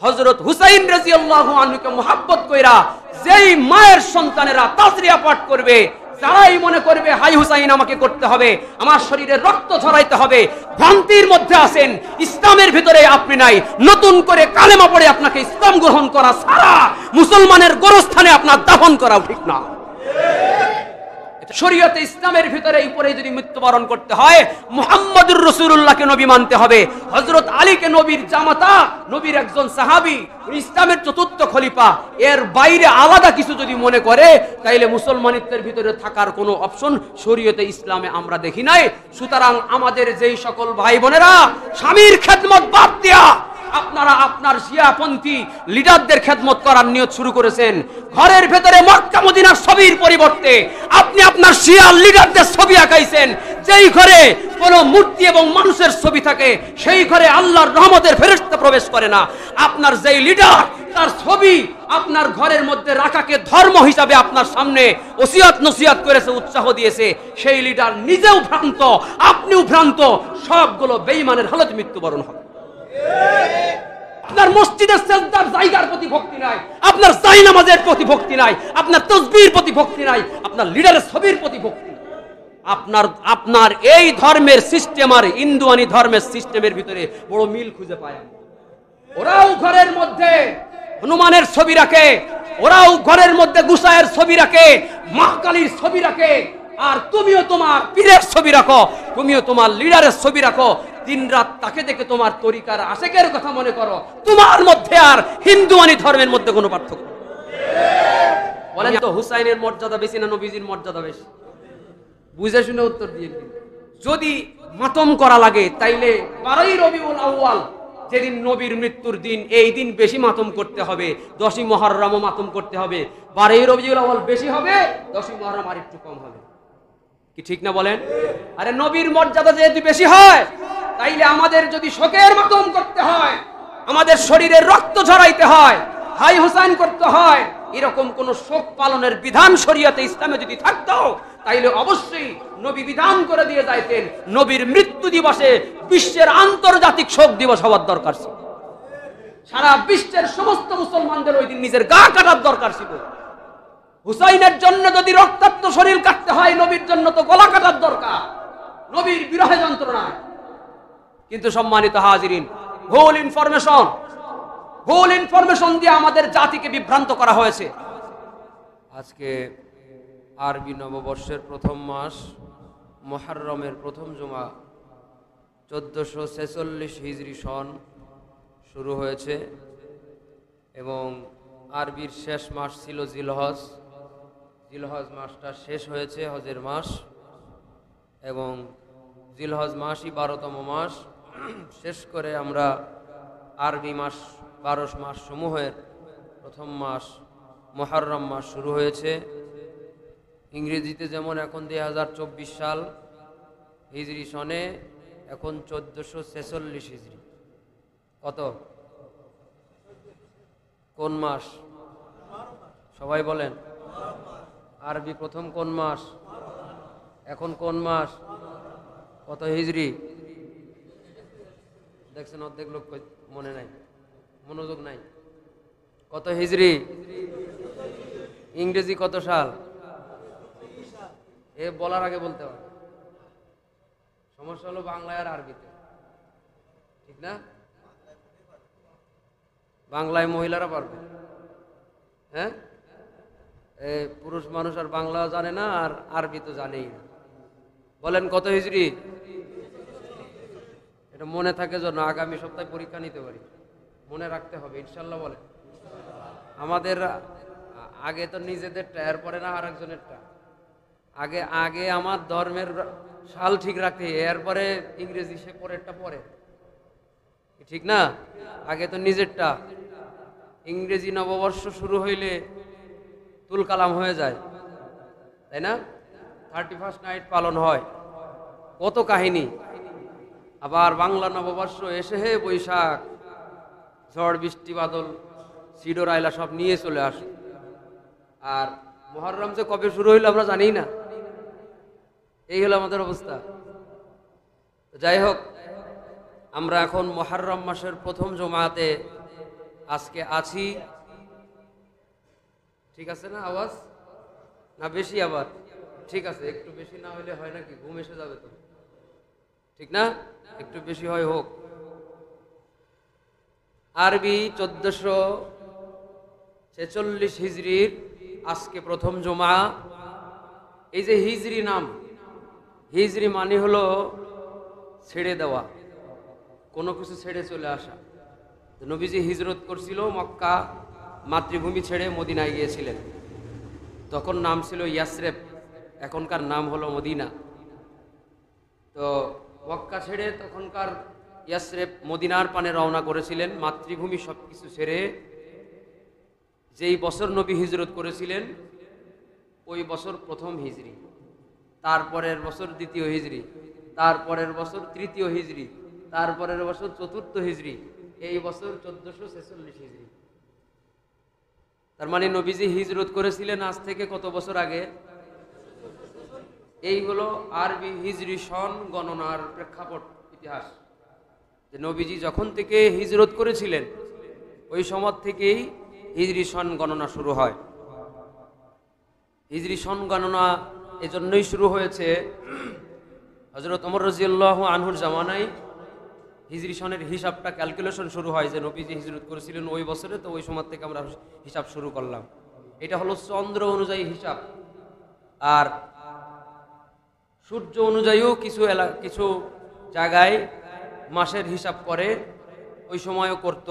হযরত হুসাইন রাদিয়াল্লাহু আনহুকে মুহাব্বত কইরা যেই মায়ের সন্তানেরা তাজরিয়া পাঠ করবে, যারাই মনে করবে হাই হুসাইন আমাকে করতে হবে, আমার শরীরে রক্ত ঝরাইতে হবে, ভ্রান্তির মধ্যে আছেন, ইসলামের ভিতরে আপনি নাই, নতুন করে কালেমা পড়ে আপনাকে ইসলাম গ্রহণ করা ছাড়া মুসলমানের গোরস্থানে আপনার দাফন করা ঠিক না। শরীয়তে ইসলামের ভিতরে উপরে যদি মৃত্যুবরণ করতে হয় মুহাম্মদুর রাসূলুল্লাহকে নবী মানতে হবে। হযরত আলীকে নবীর জামাতা, নবীর একজন সাহাবী, ইসলামের চতুর্থ খলিফা, এর বাইরে আলাদা কিছু যদি মনে করে তাইলে মুসলমানিত্বের ভিতরে থাকার কোনো অপশন শরীয়তে ইসলামে আমরা দেখি নাই। সুতরাং আমাদের যেই সকল ভাই বোনেরা স্বামীর খেদমত বাদ দিয়া আপনারা আপনার শিয়াপন্থী লিডারদের খেদমত করার নিয়ত শুরু করেছেন, ঘরের ভেতরে মক্কা মদিনার ছবির পরিবর্তে আপনি আপনার শিয়া লিডারদের ছবি আঁকাইছেন। যেই ঘরে কোনো মূর্তি এবং মানুষের ছবি থাকে সেই ঘরে আল্লাহর রহমতের ফেরেশতা প্রবেশ করে না। আপনার যেই লিডার তার ছবি আপনার ঘরের মধ্যে রাখাকে ধর্ম হিসাবে আপনার সামনে ওসিয়াত নসিয়াত করেছে, উৎসাহ দিয়েছে, সেই লিডার নিজেও ভ্রান্ত, আপনিও ভ্রান্ত, সবগুলো বেঈমানের হালত মৃত্যুবরণ হবে। আপনার মসজিদের সেজদার জায়গার প্রতি ভক্তি নাই, আপনার জায়নামাজের প্রতি ভক্তি নাই, আপনার তাসবিহর প্রতি ভক্তি নাই, আপনার লিডারের ছবির প্রতি ভক্তি। আপনার এই ধর্মের সিস্টেম আর ইন্দুয়ানি ধর্মের সিস্টেমের ভিতরে বড় মিল খুঁজে পায়। ওরাও ঘরের মধ্যে হনুমানের ছবি রাখে, ওরাও ঘরের মধ্যে গুসায়ের ছবি রাখে, মা কালীর ছবি রাখে, আর তুমিও তোমার পীরের ছবি রাখো, তুমিও তোমার লিডারের ছবি রাখো। দিন রাত তাকে দেখে তোমার তরিকার আশেকের কথা মনে করো। তোমার মধ্যে আর হিন্দুয়ানি ধর্মের মধ্যে কোনো পার্থক্য বলেন তো? হুসাইনের মর্যাদা বেশি না নবীজির মর্যাদা বেশি? বুঝে শুনে উত্তর দিয়ে দিন। যদি মাতম করা লাগে তাইলে 12ই রবিউল আউয়াল, যেদিন নবীর মৃত্যুর দিন, এই দিন বেশি মাতম করতে হবে। 10ই মুহররমও মাতম করতে হবে। 12ই রবিউল আউয়াল বেশি হবে, 10ই মুহররম আর একটু কম হবে। কি ঠিক না বলেন? আরে নবীর মর্যাদা যেহেতু বেশি হয়, তাইলে আমাদের যদি শোকের মাতম করতে হয়, আমাদের শরীরের রক্ত ঝরাইতে হয়, হাই হুসাইন করতে হয়, এরকম কোন শোক পালনের বিধান শরীয়তে ইসলামে যদি থাকতো তাইলে অবশ্যই নবী বিধান করে দিয়ে যাইতেন নবীর মৃত্যু দিবসে বিশ্বের আন্তর্জাতিক শোক দিবস হওয়ার দরকার ছিল। সারা বিশ্বের সমস্ত মুসলমানদের ওই দিন নিজের গা কাটার দরকার ছিল। হুসাইনের জন্য যদি রক্তাক্ত শরীর কাটতে হয়, নবীর জন্য তো গলা কাটার দরকার, নবীর বিরহে যন্ত্রণা। কিন্তু সম্মানিত হাজিরিন, ভুল ইনফরমেশন দিয়ে আমাদের জাতিকে বিভ্রান্ত করা হয়েছে। আজকে আরবি নববর্ষের প্রথম মাস মুহররমের প্রথম জুমা 1446 হিজরি সন শুরু হয়েছে এবং আরবির শেষ মাস ছিল জিলহজ। জিলহজ মাসটা শেষ হয়েছে, হজের মাস, এবং জিলহজ মাসই 12তম মাস। শেষ করে আমরা আরবি মাস 12 মাস সমূহের প্রথম মাস মুহররম মাস শুরু হয়েছে। ইংরেজিতে যেমন এখন 2024 সাল, হিজরি সনে এখন 1446 হিজরি। কত? কোন মাস? সবাই বলেন। আরবি প্রথম কোন মাস? এখন কোন মাস? কত হিজরি? দেখছেন অর্ধেক লোক মনে নাই, মনোযোগ নাই। কত হিজরি? ইংরেজি কত সাল? এ বলার আগে বলতে হবে। সমস্যা হলো বাংলায় আর আরবিতে, ঠিক না? বাংলায় মহিলারা পারবে, হ্যাঁ, পুরুষ মানুষ আর বাংলা জানে না, আর আরবি তো জানেই না। বলেন কত হিজরি? এটা মনে থাকে যেন আগামী সপ্তাহে পরীক্ষা নিতে পারি, মনে রাখতে হবে ইনশাল্লাহ। বলেন আমাদের আগে তো নিজেদেরটা, এরপরে না আর একজনেরটা। আগে আগে আমার ধর্মের সাল ঠিক রাখতে, এরপরে ইংরেজি সে পরেরটা পরে, ঠিক না? আগে তো নিজেরটা। ইংরেজি নববর্ষ শুরু হইলে তুল কালাম হয়ে যায়, তাই না? 31st নাইট পালন হয়, কত কাহিনী। আবার বাংলা নববর্ষ এসে হে বৈশাখ, ঝড় বৃষ্টি বাদল সিডর আইলা সব নিয়ে চলে আসে। আর মুহররম যে কবে শুরু হইলো আমরা জানি না। এই হলো আমাদের অবস্থা। যাই হোক, আমরা এখন মুহররম মাসের প্রথম জুমাতে আজকে আছি, ঠিক আছে না? আওয়াজ না বেশি? আবার ঠিক আছে, একটু বেশি না হলে হয় নাকি? ঘুম এসে যাবে তো, ঠিক না? একটু বেশি হয় হোক। আরবি 1446 হিজরির আজকে প্রথম জুমা। এই যে হিজরি নাম, হিজরি মানে হলো ছেড়ে দেওয়া, কোনো কিছু ছেড়ে চলে আসা। নবীজি হিজরত করছিল, মক্কা মাতৃভূমি ছেড়ে মদিনায় গিয়েছিলেন। তখন নাম ছিল ইয়াসরেব, এখনকার নাম হলো মদিনা। তো মক্কা ছেড়ে তখনকার ইয়াসরেব মদিনার পানে রওনা করেছিলেন, মাতৃভূমি সব কিছু ছেড়ে। যেই বছর নবী হিজরত করেছিলেন ওই বছর প্রথম হিজরি, তারপরের বছর দ্বিতীয় হিজরি, তারপরের বছর তৃতীয় হিজরি, তারপরের বছর চতুর্থ হিজরি, এই বছর 1446 হিজরি। তার মানে নবীজি হিজরত করেছিলেন আজ থেকে কত বছর আগে? এই হলো আরবি হিজরি সন গণনার প্রেক্ষাপট, ইতিহাস। যে নবীজি যখন থেকে হিজরত করেছিলেন ওই সময় থেকেই হিজরি সন গণনা শুরু হয়। হিজরি সন গণনা এজন্যই শুরু হয়েছে, হযরত ওমর রাদিয়াল্লাহু আনহুর জামানায় হিজরি সনের হিসাবটা ক্যালকুলেশন শুরু হয় যে নবীজি হিজরত করেছিলেন ওই বছরে, তো ওই সময় থেকে আমরা হিসাব শুরু করলাম। এটা হলো চন্দ্র অনুযায়ী হিসাব। আর সূর্য অনুযায়ীও কিছু জায়গায় মাসের হিসাব করে, ওই সময়ও করত।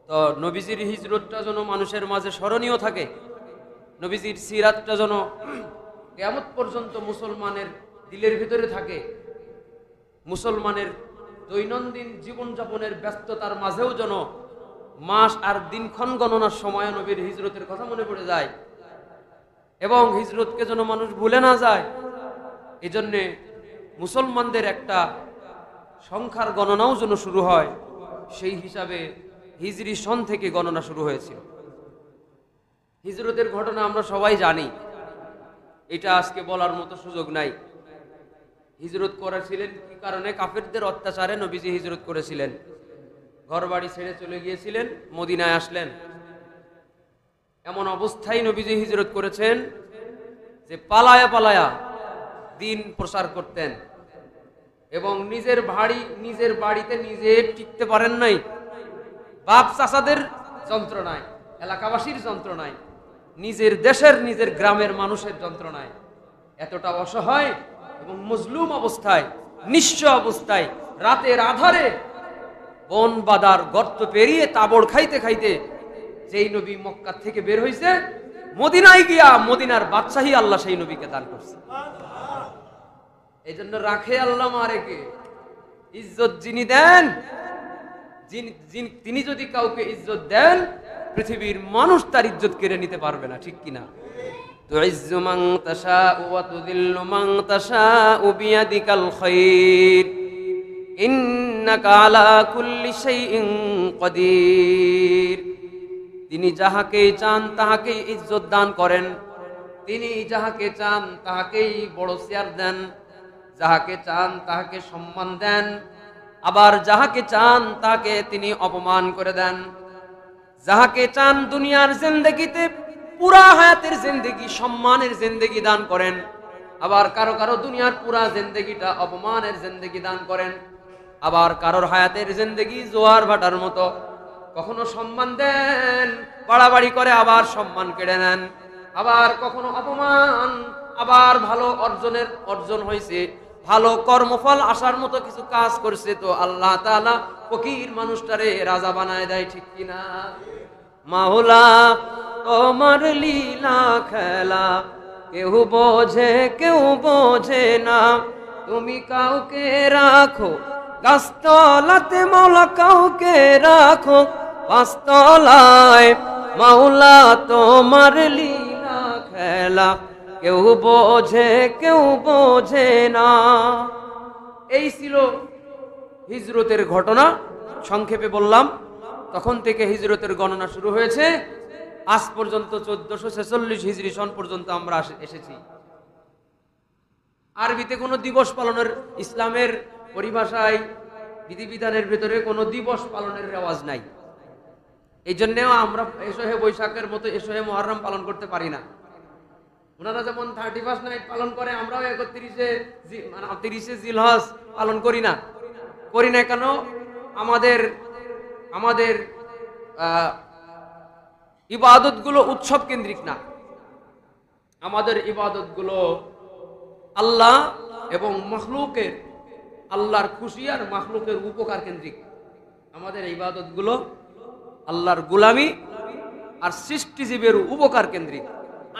তো নবীজির হিজরতটা যেন মানুষের মাঝে স্মরণীয় থাকে, নবীজির সিরাতটা যেন কিয়ামত পর্যন্ত মুসলমানের দিলের ভিতরে থাকে, মুসলমানের দৈনন্দিন জীবনযাপনের ব্যস্ততার মাঝেও যেন মাস আর দিনক্ষণ গণনার সময় নবীর হিজরতের কথা মনে পড়ে যায় এবং হিজরতকে যেন মানুষ ভুলে না যায়। এজন্যে মুসলমানদের একটা সংখ্যার গণনাও যেন শুরু হয়, সেই হিসাবে হিজরি সন থেকে গণনা শুরু হয়েছিল। হিজরতের ঘটনা আমরা সবাই জানি, এটা আজকে বলার মতো সুযোগ নাই। হিজরত করেছিলেন কি কারণে? কাফেরদের অত্যাচারে নবীজি হিজরত করেছিলেন, ঘর বাড়ি ছেড়ে চলে গিয়েছিলেন, মদিনায় আসলেন। এমন অবস্থায় নবীজি হিজরত করেছেন যে পালায়া পালায়া দিন প্রচার করতেন এবং নিজের বাড়িতে নিজে টিকতে পারেন নাই, বাপ চাচাদের যন্ত্রণায়, এলাকাবাসীর যন্ত্রণায়, নিজের দেশের নিজের গ্রামের মানুষের যন্ত্রণায় এতটা অসহায় এবং মজলুম অবস্থায়, নিঃস্ব অবস্থায়, রাতের আধারে বন বাদার গর্ত পেরিয়ে তাবড় খাইতে খাইতে যেই নবী মক্কা থেকে বের হয়েছে, মদিনায় গিয়া মদিনার বাদশাহী আল্লাহ সেই নবীকে দান করছে। এই জন্য রাখে আল্লাহ মারেকে, ইজ্জত যিনি দেন, তিনি যদি কাউকে ইজ্জত দেন পৃথিবীর মানুষ তার ইজ্জত কেড়ে নিতে পারবে না, ঠিক কিনা? তুইজ্জু মান তাশাউ ওয়া তুযিল্লু মান তাশাউ বিয়াদিকাল খায়র ইন্নাকা আলা কুল্লি শাইইন কাদির। তিনি যাহাকে চান তাহাকেই ইজ্জত দান করেন, তিনি যাহাকে চান তাহাকেই বড় চেয়ার দেন, যাহাকে চান তাহাকে সম্মান দেন, আবার যাহাকে চান তাকে তিনি অপমান করে দেন। যাহাকে চান দুনিয়ার জিন্দেগিতে পুরা হায়াতের জিন্দেগি, সম্মানের জিন্দেগি দান করেন, আবার কারো কারো দুনিয়ার পুরা জিন্দেগিটা অপমানের জিন্দেগি দান করেন, আবার কারোর হায়াতের জিন্দেগি জোয়ার ভাটার মতো, কখনো সম্মান দেন বাড়াবাড়ি করে আবার সম্মান কেড়ে নেন, আবার কখনো অপমান, আবার ভালো অর্জন হয়েছে, ভালো কর্মফল আসার মতো কিছু কাজ করছে তো আল্লাহ তাআলা ফকির মানুষটারে রাজা বানায় দেয়, ঠিক কিনা? মাওলা তোমার লীলা খেলা কেউ বোঝে না, তুমি কাউকে রাখো গাছতলাতে মাওলা, কাউকে রাখো পাঁচতলায়। মাওলা তোমার লীলা খেলা কেউ বোঝে না। এই ছিল হিজরতের ঘটনা, সংক্ষেপে বললাম। তখন থেকে হিজরতের গণনা শুরু হয়েছে, আজ পর্যন্ত 1446 হিজরি সন পর্যন্ত আমরা এসেছি। আরবিতে কোনো দিবস পালনের, ইসলামের পরিভাষায় বিধিবিধানের ভেতরে কোনো দিবস পালনের রেওয়াজ নাই। এই জন্যেও আমরা এসহে বৈশাখের মতো এসহে মুহররম পালন করতে পারি না। ওনারা যেমন 31 নাইট পালন করে, আমরাও 31শে জিলহজ পালন করি না। কেন? আমাদের ইবাদতগুলো উৎসব কেন্দ্রিক না। আমাদের ইবাদতগুলো আল্লাহ এবং মাখলুকের, আল্লাহর খুশি আর মাখলুকের উপকার কেন্দ্রিক। আমাদের ইবাদতগুলো আল্লাহর গোলামি আর সৃষ্টিজীবের উপকার কেন্দ্রিক।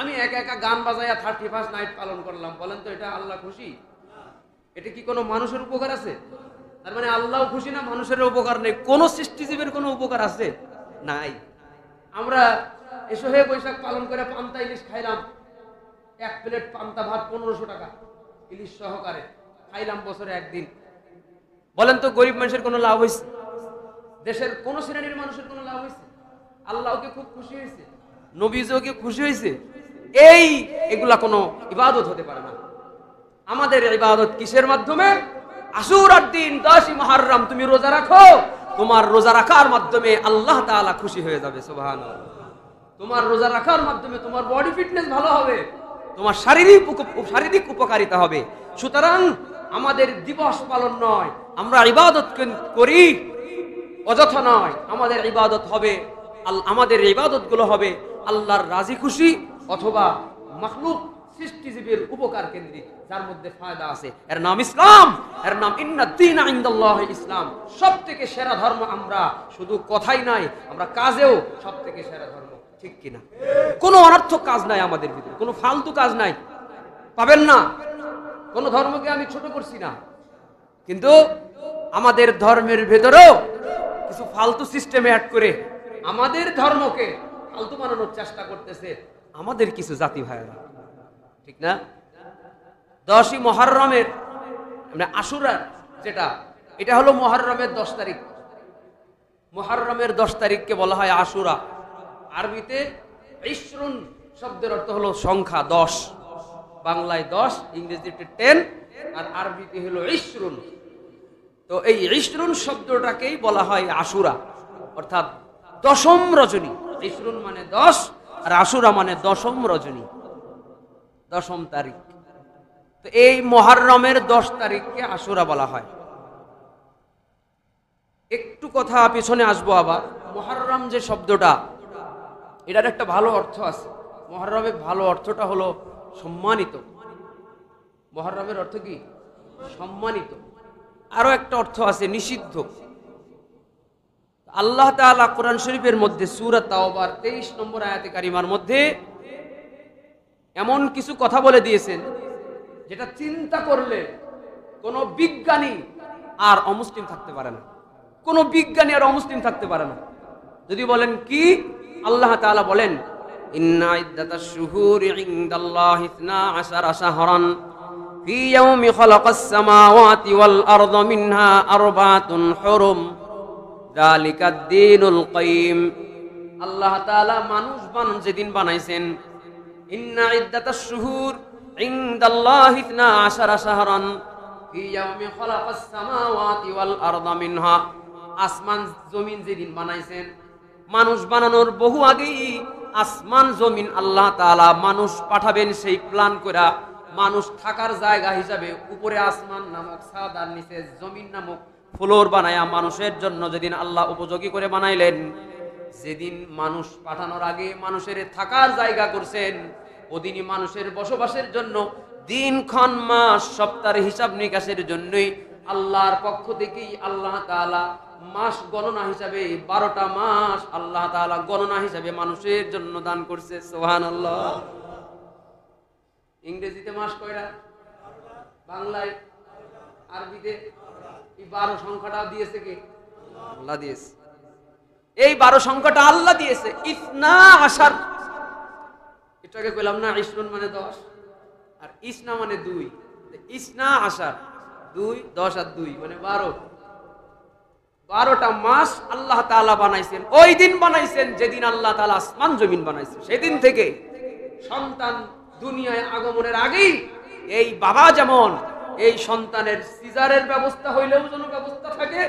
আমি একা গান বাজাইয়া 31 নাইট পালন করলাম, বলেন তো এটা আল্লাহ খুশি? এটা কি কোনো মানুষের উপকার আছে? তার মানে আল্লাহ খুশি না, মানুষের উপকার নেই? কোন সৃষ্টিজীবের কোনো উপকার আছে? নাই। আমরা এসহে বৈশাখ পালন করে পান্তা ইলিশ খাইলাম, 1 প্লেট পান্তা ভাত 1500 টাকা ইলিশ সহকারে খাইলাম বছরে একদিন। বলেন তো গরিব মানুষের কোনো লাভ হয়েছে? দেশের কোন শ্রেণীর মানুষের কোনো লাভ হয়েছে? আল্লাহকে খুব খুশি হয়েছে, নবীজিকে খুশি হয়েছে? এগুলা কোনো ইবাদত হতে পারে না। আমাদের ইবাদত কিসের মাধ্যমে? আশুরার দিন 10ই মুহররম তুমি রোজা রাখো, তোমার রোজা রাখার মাধ্যমে আল্লাহ তাআলা খুশি হয়ে যাবে। সুবহানাল্লাহ। তোমার রোজা রাখার মাধ্যমে তোমার বডি ফিটনেস ভালো হবে, তোমার শারীরিক উপকারিতা হবে। সুতরাং আমাদের দিবস পালন নয়, আমরা ইবাদত করি অযথা নয়। আমাদের ইবাদতগুলো হবে আল্লাহর রাজি খুশি অথবা মাখলুক সৃষ্টিজীবের উপকার কেন্দ্রিক, যার মধ্যে ফায়দা আছে। এর নাম ইসলাম, এর নাম ইন্নাদ-দীনা ইনদাল্লাহি ইসলাম। সবথেকে সেরা ধর্ম আমরা, শুধু কথাই নাই, আমরা কাজেও সবথেকে সেরা ধর্ম। ঠিক কিনা? কোনো অনর্থক কাজ নাই আমাদের ভিতরে, কোনো ফালতু কাজ নাই, পাবেন না। কোন ধর্মকে আমি ছোট করছি না, কিন্তু আমাদের ধর্মের ভেতরেও কিছু ফালতু সিস্টেমে অ্যাড করে আমাদের ধর্মকে ফালতু বানানোর চেষ্টা করতেছে আমাদের কিছু জাতি ভাইয়েরা। ঠিক না? 10ই মুহররমের মানে আশুরা, যেটা এটা হলো মুহররমের 10 তারিখ। মুহররমের 10 তারিখকে বলা হয় আশুরা। আরবিতে ইশরুন শব্দের অর্থ হলো সংখ্যা 10। বাংলায় 10, ইংরেজিতে 10, আর আরবিতে হলো ইশরুন। তো এই ইশরুন শব্দটাকেই বলা হয় আশুরা, অর্থাৎ 10ম রজনী। ইশরুন মানে 10 আর আশুরা মানে 10ম রজনী, 10ম তারিখ। তো এই মুহররমের 10 তারিখকে আশুরা বলা হয়। একটু কথা পিছনে আসবো আবার। মুহররম যে শব্দটা, এটার একটা ভালো অর্থ আছে। মুহররমের ভালো অর্থটা হলো সম্মানিত। মুহররমের অর্থ কি? সম্মানিত। আরো একটা অর্থ আছে নিষিদ্ধ। আল্লাহ তাআলা কোরআন শরীফের মধ্যে সূরা তাওবার 23 নম্বর আয়াতে কারিমার মধ্যে এমন কিছু কথা বলে দিয়েছেন যেটা চিন্তা করলে কোনো বিজ্ঞানী আর অমুসলিম থাকতে পারে না। কোনো বিজ্ঞানী আর অমুসলিম থাকতে পারে না। যদি বলেন কি, আল্লাহ তাআলা বলেন ইন্না ইদ্দাতাশ শুহুরি ইনদাল্লাহি 12 শাহরান ফি ইয়াউমি খালাকাস সামাওয়াতি ওয়াল আরদা মিনহা আরবাতুন হুরুম যালিকাদ দীনুল কাইয়্যিম। আল্লাহ তাআলা মানুষ যেদিন বানাইছেন, ইন্না ইদ্দাতাশ শুহুর ইনদাল্লাহি 12 শাহরান ফি ইয়াউমি খালাকাস সামাওয়াতি ওয়াল আরদা মিনহা, আসমান জমিন যেদিন বানাইছেন, মানুষ বানানোর বহু আগেই আসমান জমিন আল্লাহ তাআলা মানুষ পাঠাবেন সেই প্ল্যান করা, মানুষ থাকার জায়গা হিসাবে উপরে আসমান নামক ছাদ আর নিচে জমিন নামক ফ্লোর বানায়া মানুষের জন্য যেদিন আল্লাহ উপযোগী করে বানাইলেন, যেদিন মানুষ পাঠানোর আগে মানুষের থাকার জায়গা করছেন, ওদিনই মানুষের বসবাসের জন্য দিনক্ষণ মাস সপ্তাহের হিসাব নিকাশের জন্যই আল্লাহর পক্ষ থেকেই আল্লাহ তাআলা মাস গণনা হিসাবে 12টা মাস আল্লাহ তাআলা গণনা হিসাবে মানুষের জন্য দান করছে। সুবহানাল্লাহ। ইংরেজিতে মাস কয়টা? বাংলায়, আরবিতে এই 12 সংখ্যাটা দিয়েছে কে? আল্লাহ দিয়েছে। এই 12 সংখ্যাটা আল্লাহ দিয়েছে। ইসনা আশার, এটাকে কইলাম না ইসরুন মানে 10 আর ইসনা মানে 2। ইসনা আশার 2, 10 আর 2 মানে 12। 12টা মাস আল্লাহ তাআলা বানাইছেন। ওই দিন বানাইছেন যেদিন আল্লাহ তাআলা আসমান জমিন বানাইছেন। সেদিন থেকে সন্তান দুনিয়ায় আগমনের আগেই এই বাবা যেমন এই সন্তানের সিজারের ব্যবস্থা হইলেও যেন ব্যবস্থা থাকে,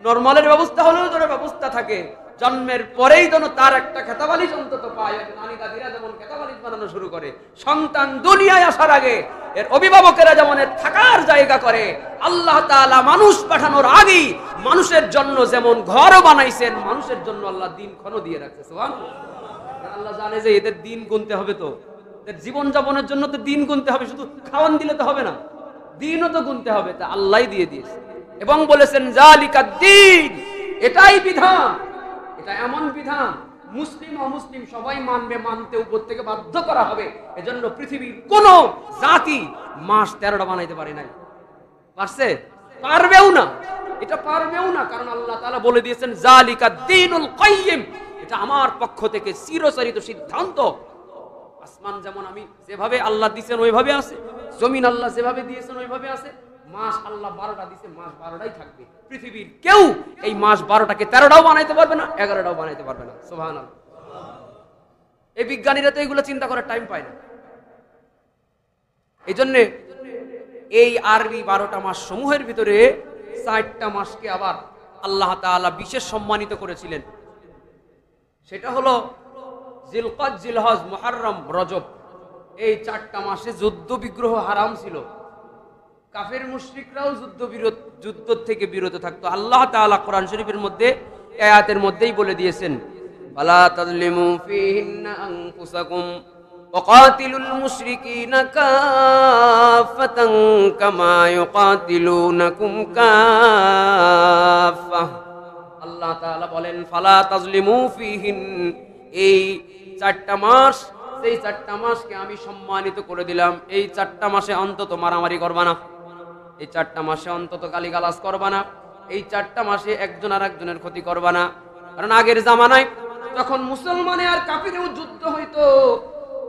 নরমালের ব্যবস্থা হলেও যেন ব্যবস্থা থাকে, জন্মের পরেই যেন তার একটা খেতাবালিশ অন্তত পায়। নানি দাদিরা যেমন খেতাবালিশ বানানো শুরু করে, সন্তান দুনিয়ায় আসার আগে এর অভিভাবকেরা যেমন এর থাকার জায়গা করে, আল্লাহ তাআলা মানুষ পাঠানোর আগেই মানুষের জন্য যেমন ঘরও বানাইছেন, মানুষের জন্য আল্লাহ দিনক্ষণও দিয়ে রাখছে। সুবহানাল্লাহ। আল্লাহ জানে যে এদের দিন গুনতে হবে, তো এদের জীবন যাপনের জন্য তো দিন গুনতে হবে, শুধু খাওয়ান দিলে তো হবে না, দিনও তো গুনতে হবে। তা আল্লাহই দিয়ে দিয়েছে এবং বলেছেন জালিকা দ্বীন, এটাই বিধান, এটা এমন বিধান মুসলিম অমুসলিম সবাই মানবে, মানতে উপর থেকে বাধ্য করা হবে। এজন্য পৃথিবীর কোন জাতি মাস 13টা বানাইতে পারে নাই, পারছে? পারবেও না, এটা পারবেও না, কারণ আল্লাহ তাআলা বলে দিয়েছেন জালিকা দ্বীনুল কাইয়্যিম, এটা আমার পক্ষ থেকে চিরচরিত সিদ্ধান্ত। আসমান যেমন আমি যেভাবে আল্লাহ দিয়েছেন ওইভাবে আছে, জমিন আল্লাহ যেভাবে দিয়েছেন ওইভাবে আছে, মাস আল্লাহ 12টা দিয়েছে, মাস 12টাই থাকবে। পৃথিবীর কেউ এই মাস 12টাকে 13টাও বানাইতে পারবে না, 11টাও বানাইতে পারবে না। সুবহানাল্লাহ। এই বিজ্ঞানীরা তো এগুলো চিন্তা করার টাইম পায় না। এই জন্য এই আরবি 12টা মাস সমূহের ভিতরে 4টা মাসকে আবার আল্লাহ তাআলা বিশেষ সম্মানিত করেছিলেন। সেটা হলো জিলকদ, জিলহজ, মুহররম, রজব। এই 4টা মাসে যুদ্ধ বিগ্রহ হারাম ছিল, কাফের মুশরিকরাও যুদ্ধ থেকে বিরত থাকতো। আল্লাহ তাআলা কোরআন শরীফের মধ্যে আয়াতের মধ্যেই বলে দিয়েছেন ফালা তাযলিমু ফীহিন্না আনফুসাকুম ওয়াকাতিলুল মুশরিকিনা কাফাতান কামা ইউকাতিলুনাকুম কাফা। আল্লাহ তাআলা বলেন ফালা তাযলিমু ফীহিন, এই 4টা মাস, সেই 4টা মাসকে আমি সম্মানিত করে দিলাম। এই 4টা মাসে অন্তত মারামারি করবা না, এই 4টা মাসে অন্তত গালিগালাজ করবা না, এই 4টা মাসে একজন আর একজনের ক্ষতি করবা না। কারণ আগের জামানায় যখন মুসলমানে আর কাফিরেও যুদ্ধ হইতো,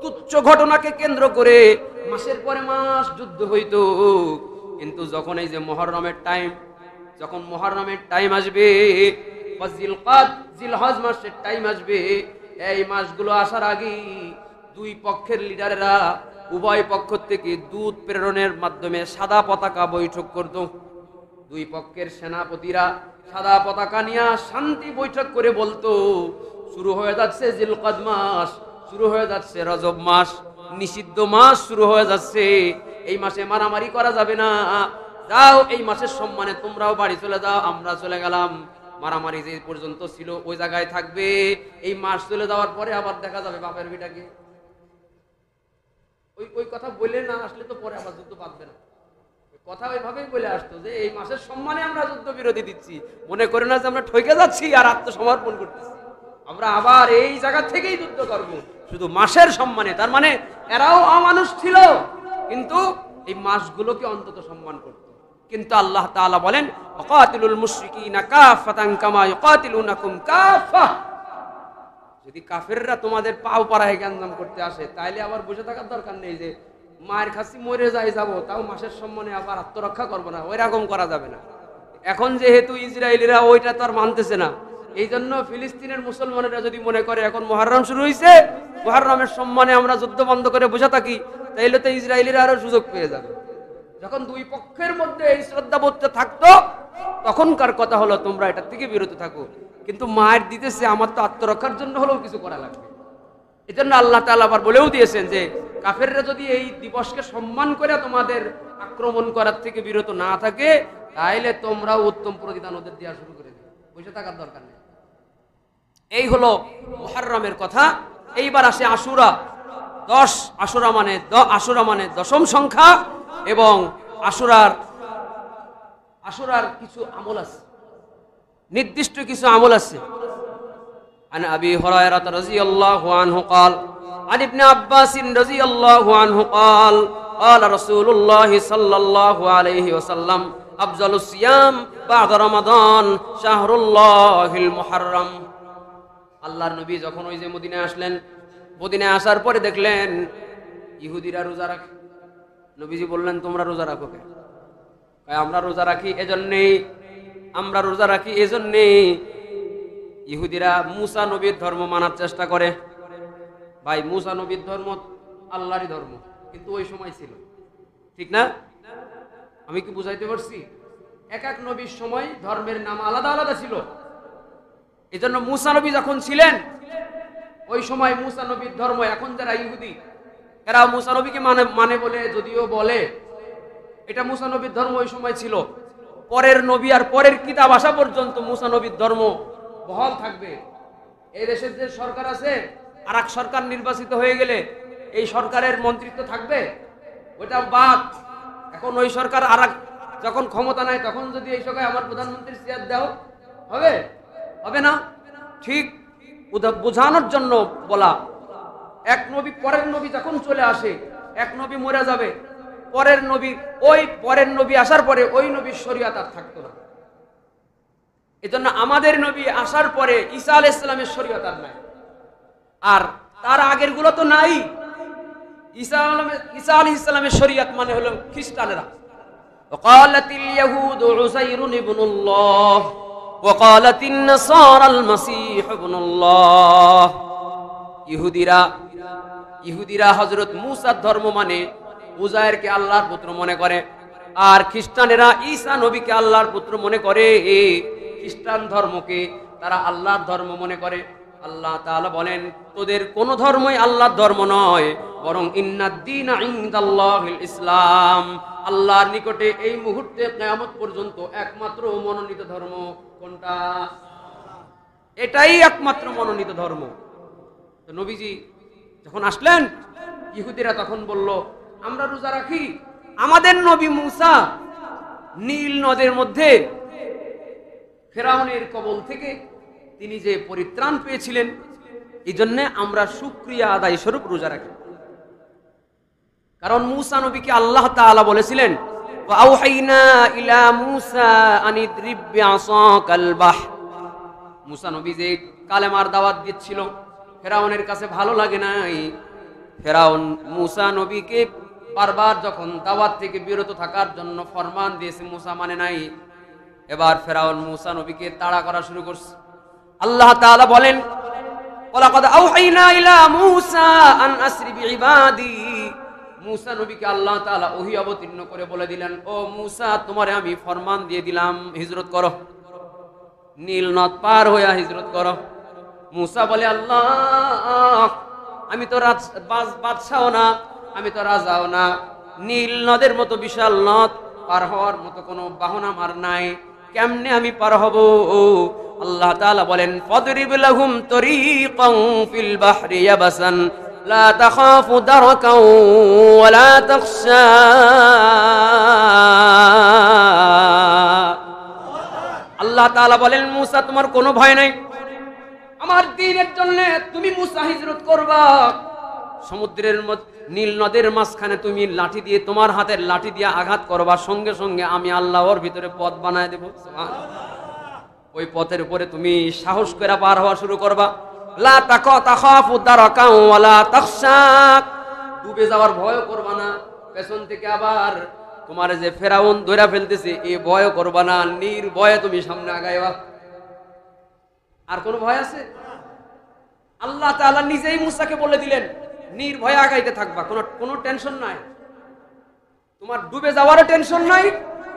তুচ্ছ ঘটনাকে কেন্দ্র করে মাসের পরে মাস যুদ্ধ হইতো। কিন্তু যখন এই যে মুহররমের টাইম, যখন মুহররমের টাইম আসবে, জিলকদ, জিলহজ মাসের টাইম আসবে, এই মাসগুলো আসার আগে দুই পক্ষের লিডারেরা উভয় পক্ষ থেকে দূত প্রেরণের মাধ্যমে সাদা পতাকা বৈঠক করত। দুই পক্ষের সেনাপতিরা সাদা পতাকা নিয়ে শান্তি বৈঠক করে বলতো শুরু হয়ে যাচ্ছে জিলকদ মাস, শুরু হয়ে যাচ্ছে রজব মাস, নিষিদ্ধ মাস শুরু হয়ে যাচ্ছে, এই মাসে মারামারি করা যাবে না, যাও এই মাসের সম্মানে তোমরাও বাড়ি চলে যাও, আমরা চলে গেলাম। মারামারি যে পর্যন্ত ছিল ওই জায়গায় থাকবে, এই মাস চলে যাওয়ার পরে আবার দেখা যাবে বাপের বেটাকে। ওই কথা বলে না আসলে তো পরে আবার যুদ্ধ বাঁধবে না, কথা ওইভাবেই বলে আসতো যে এই মাসের সম্মানে আমরা যুদ্ধ বিরতি দিচ্ছি, মনে করে না যে আমরা ঠকে যাচ্ছি আর আত্মসমর্পণ করতেছি, আমরা আবার এই জায়গা থেকেই যুদ্ধ করব শুধু মাসের সম্মানে। তার মানে এরাও অমানুষ ছিল, কিন্তু এই মাসগুলোকে অন্তত সম্মান করত। কিন্তু আল্লাহ তাআলা বলেন ওয়াকাতিলুল মুশরিকিনা কাফাতান কামা ইউকাতিলুনাকুম কাফা। যদি কাফেররা তোমাদের পাও পাড়ায় গ্যাঞ্জাম করতে আসে, তাইলে আবার বসে থাকার দরকার নেই যে মায়ের খাসি মরে যাই যাবো, তাও মাসের সম্মানে আবার আত্মরক্ষা করবো না, ওই রকম করা যাবে না। এখন যেহেতু ইসরায়েলিরা ওইটা তো আর মানতেছে না, এই জন্য ফিলিস্তিনের মুসলমানেরা যদি মনে করে এখন মুহররম শুরু হয়েছে, মুহররমের সম্মানে আমরা যুদ্ধ বন্ধ করে বসে থাকি, তাইলে তো ইসরায়েলিরা আরো সুযোগ পেয়ে যাবে। যখন দুই পক্ষের মধ্যে এই শ্রদ্ধাবোধটা থাকতো, তখনকার কথা হলো তোমরা এটা থেকে বিরত থাকো, কিন্তু মায়ের দিতেছে আমার তো আত্মরক্ষার জন্য হলেও কিছু করা লাগবে। এই জন্য আল্লাহ তাআলা আবার বলেও দিয়েছেন যে কাফেররা যদি এই দিবসকে সম্মান করে তোমাদের আক্রমণ করার থেকে বিরত না থাকে, তাইলে তোমরাও উত্তম প্রতিদান ওদের দেওয়া শুরু করে দেবে, বসে থাকার দরকার নেই। এই হলো মুহররমের কথা। এইবার আসে আশুরা। 10 আশুরা মানে দশম সংখ্যা, এবং আশুরার কিছু আমল আছে, নির্দিষ্ট কিছু আমল আছে। عن أبي هريرة رضي الله عنه قال عن ابن عباس رضي الله عنه قال قال رسول الله صلى الله عليه وسلم أفضل الصيام بعد رمضان شهر الله المحرم। আল্লাহর নবী যখন ওই যে মদিনায় আসলেন, মদিনায় আসার পরে দেখলেন ইহুদিরা রোজা রাখে। নবীজি বললেন তোমরা রোজা রাখো কেন? আমরা রোজা রাখি এজন্যে ইহুদিরা মুসা নবীর ধর্ম মানার চেষ্টা করে। ভাই, মুসা নবীর ধর্ম আল্লাহরই ধর্ম, কিন্তু ওই সময় ছিল, ঠিক না? আমি কি বুঝাইতে পারছি? এক এক নবীর সময় ধর্মের নাম আলাদা আলাদা ছিল, এই জন্য মুসা নবী যখন ছিলেন ওই সময় মুসা নবীর ধর্ম, এখন যারা ইহুদি এরা মুসা নবীকে মানে বলে যদিও বলে, এটা মুসা নবীর ধর্ম ওই সময় ছিল। পরের নবী আর পরের কিতাব আসা পর্যন্ত মুসা নবীর ধর্ম বহাল থাকবে। এই দেশের যে সরকার আছে আর এক সরকার নির্বাচিত হয়ে গেলে এই সরকারের মন্ত্রিত্ব থাকবে, ওটা বাদ। এখন ওই সরকার আর যখন ক্ষমতা নাই তখন যদি এই সরকার আমার প্রধানমন্ত্রীর চেয়ার দাও, হবে? হবে না। ঠিক বোঝানোর জন্য বলা, এক নবী পরের নবী যখন চলে আসে, এক নবী মরে যাবে, পরের নবী ওই পরের নবী আসার পরে ওই নবীর শরীয়ত আর থাকতো না। এজন্য আমাদের নবী আসার পরে ঈসা আলাইহিস সালামের শরীয়ত আর নাই, আর তার আগের গুলো তো নাই। ঈসা আলাইহিস সালামের শরীয়ত মানে হলো খ্রিস্টানেরা। ওয়াকালাতিল ইয়াহুদু উযাইরুন ইবনুল্লাহ ওয়াকালাতিন নাসারাল মাসীহ ইবনুল্লাহ। ইহুদিরা হযরত মুসার ধর্ম মানে উযায়েরকে আল্লাহর পুত্র মনে করে, আর খ্রিস্টানেরা ঈসা নবীকে আল্লাহর পুত্র মনে করে। খ্রিস্টান ধর্মকে তারা আল্লাহর ধর্ম মনে করে। আল্লাহ তাআলা বলেন, তোদের কোন ধর্মই আল্লাহর ধর্ম নয়, বরং ইন্নাদ-দীনা ইনদাল্লাহিল ইসলাম। আল্লাহর নিকটে এই মুহূর্তে কিয়ামত পর্যন্ত একমাত্র মনোনীত ধর্ম কোনটা? এটাই একমাত্র মনোনীত ধর্ম। তো নবীজি যখন আসলেন, ইহুদিরা তখন বলল, আমরা রোজা রাখি। আমাদের নবী মুসা নীল নদের মধ্যে ফেরাউনের কবল থেকে তিনি যে পরিত্রাণ পেয়েছিলেন, এই জন্য আমরা শুকরিয়া আদায় স্বরূপ রোজা রাখি। কারণ মুসা নবীকে আল্লাহ তাআলা বলেছিলেন, ওয়াউহাইনা ইলা মুসা আনিদরিব বিআসাকাল বাহর। মুসা নবী যে কালেমার দাওয়াত দিচ্ছিল, ফেরাউনের কাছে ভালো লাগে নাই। ফেরাউন মুসা নবীকে বারবার যখন দাওয়াত থেকে বিরত থাকার জন্য ফরমান দিয়েছে, মুসা মানে নাই। এবার ফেরাউন মুসা নবীকে তাড়া করা শুরু করছে। আল্লাহ তাআলা বলেন, ওয়ালাকাদ আওহাইনা ইলা মুসা আন আসরি বিইবাদি। মুসা নবীকে আল্লাহ তাআলা ওহী অবতীর্ণ করে বলে দিলেন, ও মুসা, তোমারে আমি ফরমান দিয়ে দিলাম, হিজরত করো, নীল নদ পার হইয়া হিজরত করো। মুসা বলে, আল্লাহ, আমি তো বাদশাও না, আমি তো রাজাও না, নীল নদের মতো বিশাল নদ পার হওয়ার মতো কোনো বাহন আমার নাই, কেমনে আমি পার হব? আল্লাহ তাআলা বলেন, ফাদরিব লাহুম তরিকান ফিল বাহরি ইয়াবাসান লা তাখাফু দারকান ওয়া লা তাখশা। আল্লাহ তাআলা বলেন, মুসা, তোমার কোনো ভয় নাই, আমার দ্বীনের জন্য তুমি মুসা হিজরত করবা। সমুদ্রের নীল নদের মাঝখানে তুমি লাঠি দিয়ে, তোমার হাতের লাঠি দিয়ে আঘাত করবা, সঙ্গে সঙ্গে আমি আল্লাহ ওর ভিতরে পথ বানায় দেব। ওই পথের উপরে তুমি সাহস করে পার হওয়া শুরু করবা। লা তাখাফু দারকান ওয়া লা তাখশা। ডুবে যাওয়ার ভয় করবা না, পেছন থেকে আবার তোমার যে ফেরাউন ধরে ফেলতেছে এই ভয় করবা না, নির্ভয়ে তুমি সামনে আগাইবা। আর কোন ভয় আছে? আল্লাহ তাআলা নিজেই মুসাকে বলে দিলেন, নির্ভয়ে আগাইতে থাকবা, কোনো টেনশন নাই, তোমার ডুবে যাওয়ারও টেনশন নাই,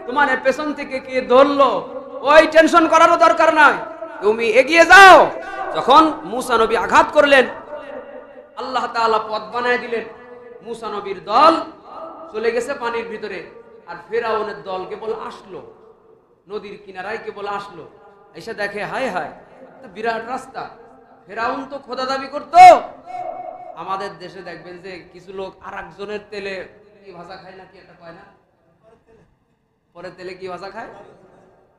তোমার পেছন থেকে কে ধরলো ওই টেনশন করারও দরকার নাই, তুমি এগিয়ে যাও। যখন মুসা নবী আঘাত করলেন, আল্লাহ তাআলা পথ বানায় দিলেন। মুসা নবীর দল চলে গেছে পানির ভিতরে, আর ফেরাউনের দল কেবল আসলো, নদীর কিনারায় কেবল আসলো, এসে দেখে হায় হায়, বিরাট রাস্তা। ফেরাউন তো খোদা দাবি করতো। আমাদের দেশে দেখবেন যে কিছু লোক আর একজনের তেলে কি ভাজা খায়, নাকি এটা কয় না, পরের তেলে কি ভাজা খায়,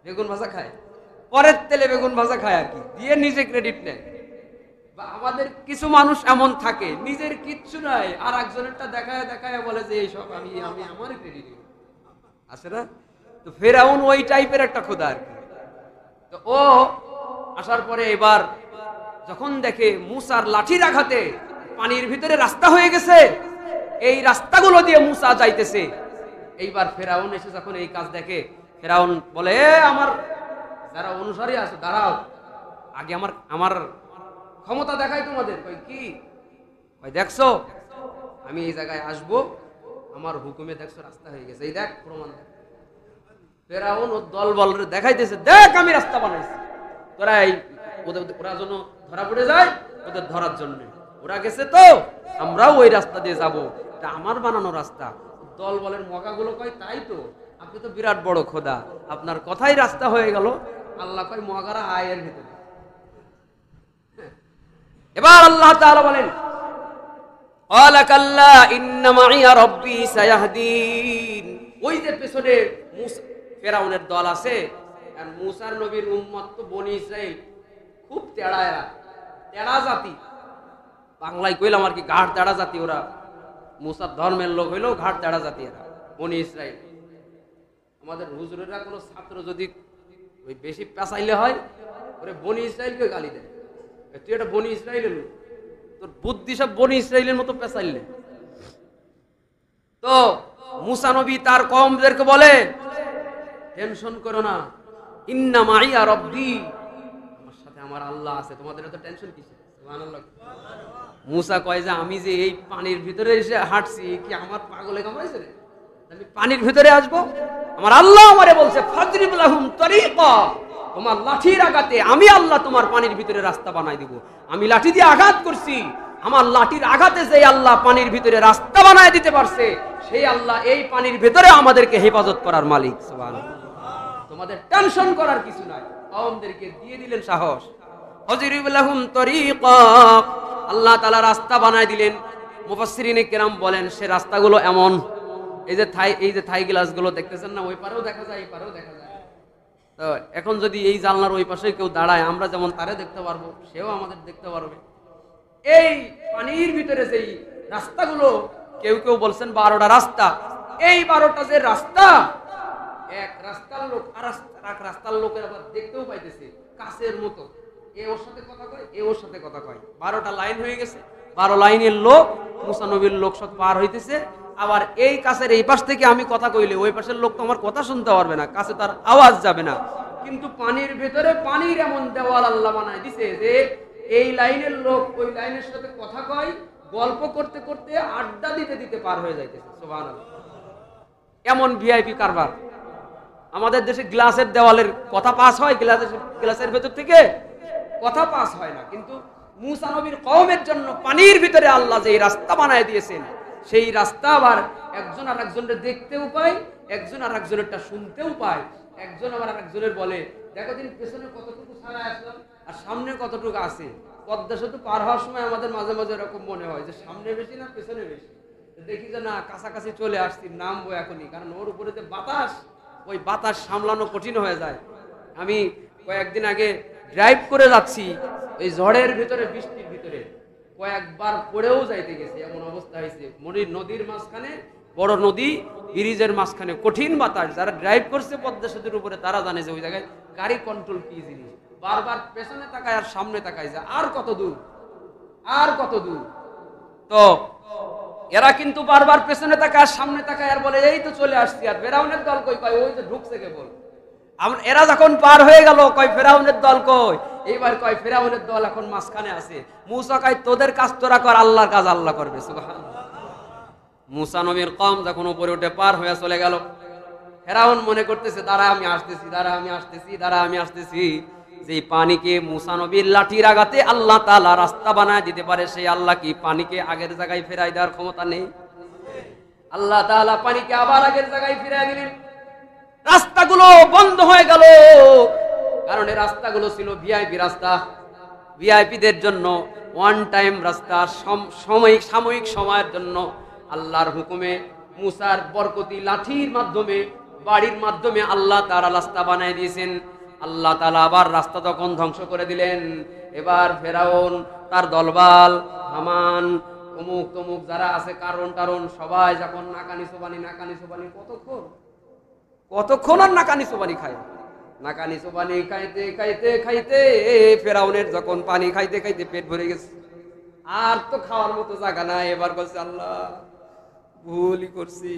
বেগুন ভাজা খায়, পরের তেলে বেগুন ভাজা খায় আর কি, দিয়ে নিজে ক্রেডিট নেয়। বা আমাদের কিছু মানুষ এমন থাকে, নিজের কিচ্ছু নাই, আর একজনেরটা দেখায় দেখায় বলে যে এইসব আমি আমার ক্রেডিট আছে না। তো ফেরাউন ওই টাইপের একটা খোদা আর কি। তো ও আসার পরে এবার যখন দেখে মুসার লাঠির আঘাতে পানির ভিতরে রাস্তা হয়ে গেছে, এই রাস্তাগুলো দিয়ে মুসা যাইতেছে, এইবার ফেরাউন এসে যখন এই কাজ দেখে, ফেরাউন বলে, আমার যারা অনুসারী আছে দাঁড়াও, আগে আমার ক্ষমতা দেখাই তোমাদের। কই কি? কই দেখছো আমি এই জায়গায় আসবো, আমার হুকুমে দেখছো রাস্তা হয়ে গেছে, এই দেখ প্রমাণ। ফেরাউন ও দল বল দেখাইতেছে, দেখ আমি রাস্তা বানাইছি, তোরা ওরা যেন ধরা পড়ে যায়, ওদের ধরার জন্য ওরা গেছে, তো আমরাও ওই রাস্তা দিয়ে যাব, এটা আমার বানানো রাস্তা। দল বলের মগাগুলো কয় তাই তো, আপনি তো বিরাট বড় খোদা, আপনার কথাই রাস্তা হয়ে গেল। আল্লাহ কয় মগারা আয়ের ভিতরে। এবার আল্লাহ তাআলা বলেন ক্বালা কাল্লা ইন্না মাইয়া রাব্বি সায়াহদিন। ওই যে পেছনে ফেরাউনের দল আছে, আর মুসার নবীর উম্মত তো বনি ইসরাইল, খুব তেড়া জাতি, বাংলায় কইলাম আর কি, ঘাট তেড়া জাতি। ওরা মুসার ধর্মের লোক হইলেও ঘাট তেড়া জাতি এরা, বনি ইসরাইল। আমাদের হুজুরেরা কোনো ছাত্র যদি ওই বেশি পেঁচাইলে হয়, ওরে বনি ইসরাইলকে গালি দেয়, তুই এটা বনি ইসরাইলের লোক, তোর বুদ্ধি সব বনি ইসরাইলের মতো পেঁচাইলে। তো মুসা নবী তার কওমদেরকে বলে, টেনশন করো না, ইন্না মাইয়া রাব্বি, আমার সাথে আমার আল্লাহ আছে, তোমাদের এত টেনশন কিসে? সুবহানাল্লাহ। মুসা কয় যে আমি যে এই পানির ভিতরে এসে হাঁটছি, কি আমার পাগলে কামাইছে রে? আমি পানির ভিতরে আসবো? আমার আল্লাহ আমারে বলছে ফাজরিব লাহুম তরিকা, তোমার লাঠির আঘাতে আমি আল্লাহ তোমার পানির ভিতরে রাস্তা বানাই দিব। আমি লাঠি দিয়ে আঘাত করছি, আমার লাঠির আঘাতে যে আল্লাহ পানির ভিতরে রাস্তা বানায় দিতে পারছে, সেই আল্লাহ এই পানির ভিতরে আমাদেরকে হেফাজত করার মালিক। সুবহানাল্লাহ। তোমাদের টেনশন করার কিছু নাই। কওমদেরকে দিয়ে দিলেন সাহস। ফাজরিব লাহুম তরিকা, আল্লাহ তাআলা রাস্তা বানায় দিলেন। মুফাসসিরিনে কেরাম বলেন সে রাস্তাগুলো এমন, এই যে থাই গ্লাসগুলো দেখতেছেন না, ওই পারেও দেখা যায়, এই পারেও দেখা যায়। তো এখন যদি এই জানলার ওই পাশে কেউ দাঁড়ায়, আমরা যেমন তারে দেখতে পারবো, সেও আমাদের দেখতে পারবে। এই পানির ভিতরে যেই রাস্তাগুলো, কেউ কেউ বলছেন 12টা রাস্তা, এই 12টা যে রাস্তা, এক রাস্তার লোক আর এক রাস্তার লোকের আবার দেখতেও পাইতেছে কাছের মতো, এ ওর সাথে কথা কয়, এ ওর সাথে কথা কয়। 12টা লাইন হয়ে গেছে, 12 লাইনের লোক, মুসা নবীর লোক সব পার হইতেছে। আবার এই কাছের এই পাশ থেকে আমি কথা কইলে ওই পাশের লোক তো আমার কথা শুনতে পারবে না, কাছে তার আওয়াজ যাবে না। কিন্তু পানির ভেতরে পানির এমন দেওয়াল আল্লাহ বানায় দিছে যে এই লাইনের লোক ওই লাইনের সাথে কথা কয়, গল্প করতে করতে আড্ডা দিতে দিতে পার হয়ে যাইতেছে। সুবহানাল্লাহ। এমন ভিআইপি কারবার। আমাদের দেশে গ্লাসের দেওয়ালের কথা পাস হয়, গ্লাসের ভেতর থেকে কথা পাস হয় না, কিন্তু মুসা নবীর কওমের জন্য পানির ভিতরে আল্লাহ যে রাস্তা বানায় দিয়েছেন, সেই রাস্তা আবার একজন আর একজনের দেখতেও পায়, একজন আর একজনেরটা শুনতেও পায়। একজন আবার আরেকজনের বলে, দেখো দিন পেছনে কতটুকু ছাড়া আসলাম আর সামনে কতটুকু আছে। পদ্মা সেতু পার হওয়ার সময় আমাদের মাঝে মাঝে এরকম মনে হয় যে সামনে বেশি না পেছনে বেশি, দেখি যে না কাছাকাছি চলে আসছি, নামবো এখনই, কারণ ওর উপরে যে বাতাস, ওই বাতাস সামলানো কঠিন হয়ে যায়। আমি কয়েকদিন আগে ড্রাইভ করে যাচ্ছি, ওই ঝড়ের ভিতরে, বৃষ্টির ভিতরে কয়েকবার পড়েও যাইতে গেছে, এমন অবস্থা হয়েছে। নদীর মাঝখানে, বড় নদী, ব্রিজের মাঝখানে কঠিন বাতাস। যারা ড্রাইভ করছে পদ্মা সেতুর উপরে তারা জানে যে ওই জায়গায় গাড়ি কন্ট্রোল কি জিনিস। বারবার পেছনে তাকায় আর সামনে তাকায়, যে আর কত দূর, আর কত দূর। তো এরা কিন্তু বারবার পেছনে তাকায় আর সামনে তাকায় আর বলে এই তো চলে আসছি। আর ফেরাউনের দল কই? কয় ওই যে ঢুকছে কেবল। এরা যখন পার হয়ে গেল, কয় ফেরাউনের দল কই? এইবার কয় ফেরাউনের দল এখন মাঝখানে আছে। মুসা কয় তোদের কাজ তোরা কর, আল্লাহর কাজ আল্লাহ করবে। সুবহানাল্লাহ। মুসা নবীর কওম যখন উপরে উঠে পার হয়ে চলে গেল, ফেরাউন মনে করতেছে দাঁড়া আমি আসতেছি, দাঁড়া আমি আসতেছি, দাঁড়া আমি আসতেছি। যে পানিকে মুসা নবীর লাঠির আঘাতে আল্লাহ তাআলা রাস্তা বানায় দিতে পারে, সেই আল্লাহ কি পানিকে আগের জায়গায় ফেরাই দেওয়ার ক্ষমতা নেই? আল্লাহ তাআলা পানিকে আবার আগের জায়গায় ফিরিয়ে দিলেন। রাস্তাগুলো বন্ধ হয়ে গেল, কারণ এই রাস্তাগুলো ছিল ভিআইপি রাস্তা, ভিআইপিদের জন্য ওয়ান টাইম রাস্তা, সাময়িক সময়ের জন্য। আল্লাহর হুকুমে মুসার বরকতি লাঠির মাধ্যমে, বাড়ির মাধ্যমে আল্লাহ তাআলা রাস্তা বানিয়ে দিয়েছেন। আল্লাহ তাআলা আবার রাস্তা তখন ধ্বংস করে দিলেন। এবার ফেরাউন, তার দলবল, হামান, অমুক তমুক যারা আছে, কারণ সবাই যখন নাকানি সোবানি কতক্ষণ আর নাকানি সোবানি খায়। নাকানি সোবানি খাইতে খাইতে খাইতে ফেরাউনের যখন পানি খাইতে খাইতে পেট ভরে গেছে, আর তো খাওয়ার মতো জায়গা নাই। এবার বলছে আল্লাহ ভুলই করছি,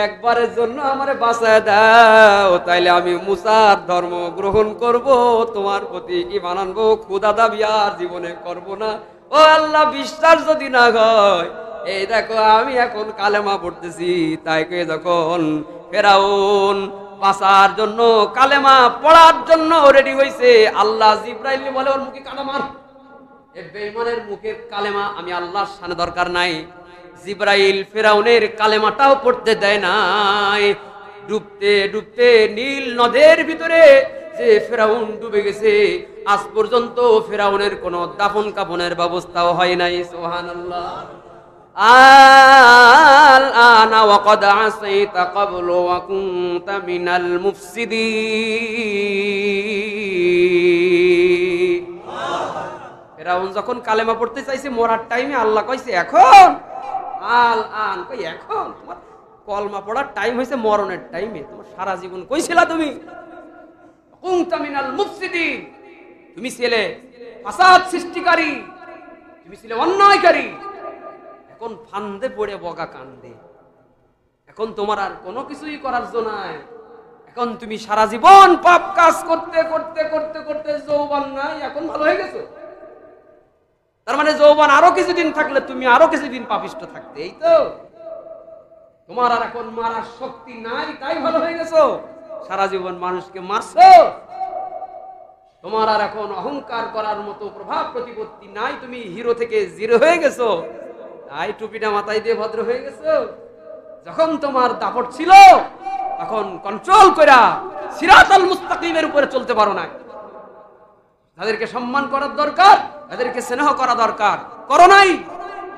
একবারের জন্য আমারে বাঁচায় দাও, তাইলে আমি মুসার ধর্ম গ্রহণ করব, তোমার প্রতি ঈমান আনবো, খোদা দাবি আর জীবনে করব না। ও আল্লাহ, বিশ্বাস যদি না হয়, এই দেখো আমি এখন কালেমা পড়তেছি। তাই কে যখন ফেরাউন বাঁচার জন্য, কালেমা পড়ার জন্য রেডি হয়েছে। আল্লাহ জিব্রাইল বলে ওর মুখে কাটা মার, এই বেঈমানের মুখে কালেমা আমি আল্লাহর শানে দরকার নাই। জিব্রাইল ফেরাউনের কালেমাটাও পড়তে দেয় নাই। ডুবতে ডুবতে নীল নদের ভিতরে যে ফেরাউন ডুবে গেছে, আজ পর্যন্ত ফেরাউনের কোনো দাফন কাফনের ব্যবস্থাও হয় নাই। সুবহানাল্লাহ। আল-আনা ওয়া ক্বাদ আসাইতা ক্বাবলু ওয়া কুনতা মিনাল মুফসিদিন। ফেরাউন যখন কালেমা পড়তে চাইছে মরার টাইমে, আল্লাহ কইছে এখন আল-আন, কই এখন তোমার কলমা পড়ার টাইম হয়েছে, মরণের টাইমে। তোমার সারা জীবন কইছিলা তুমি কুনতা মিনাল মুফসিদিন, তুমি ছিলে ফাসাদ সৃষ্টিকারী, তুমি ছিলে অন্যায়কারী। এখন ফান্দে পড়ে বগা কান্দে, এখন তোমার আর কোনো কিছুই করার জন্য নাই। এখন তুমি সারা জীবন পাপ কাজ করতে করতে করতে করতে যৌবন নাই, এখন ভালো হয়ে গেছো। তার মানে যৌবন আরো কিছুদিন থাকলে তুমি আরো কিছুদিন পাপিষ্ট থাকতে, এই তো। তোমার আর এখন মারার শক্তি নাই, তাই ভালো হয়ে গেছো। সারা জীবন মানুষকে মারছো, তোমার আর এখন অহংকার করার মতো প্রভাব প্রতিপত্তি নাই, তুমি হিরো থেকে জিরো হয়ে গেছো, তাই টুপিটা মাথায় দিয়ে ভদ্র হয়ে গেছো। যখন তোমার দাপট ছিল তখন কন্ট্রোল কইরা সিরাতাল মুস্তাকিমের উপরে চলতে পারো না। তাদেরকে সম্মান করার দরকার, তাদেরকে স্নেহ করা দরকার, করো নাই।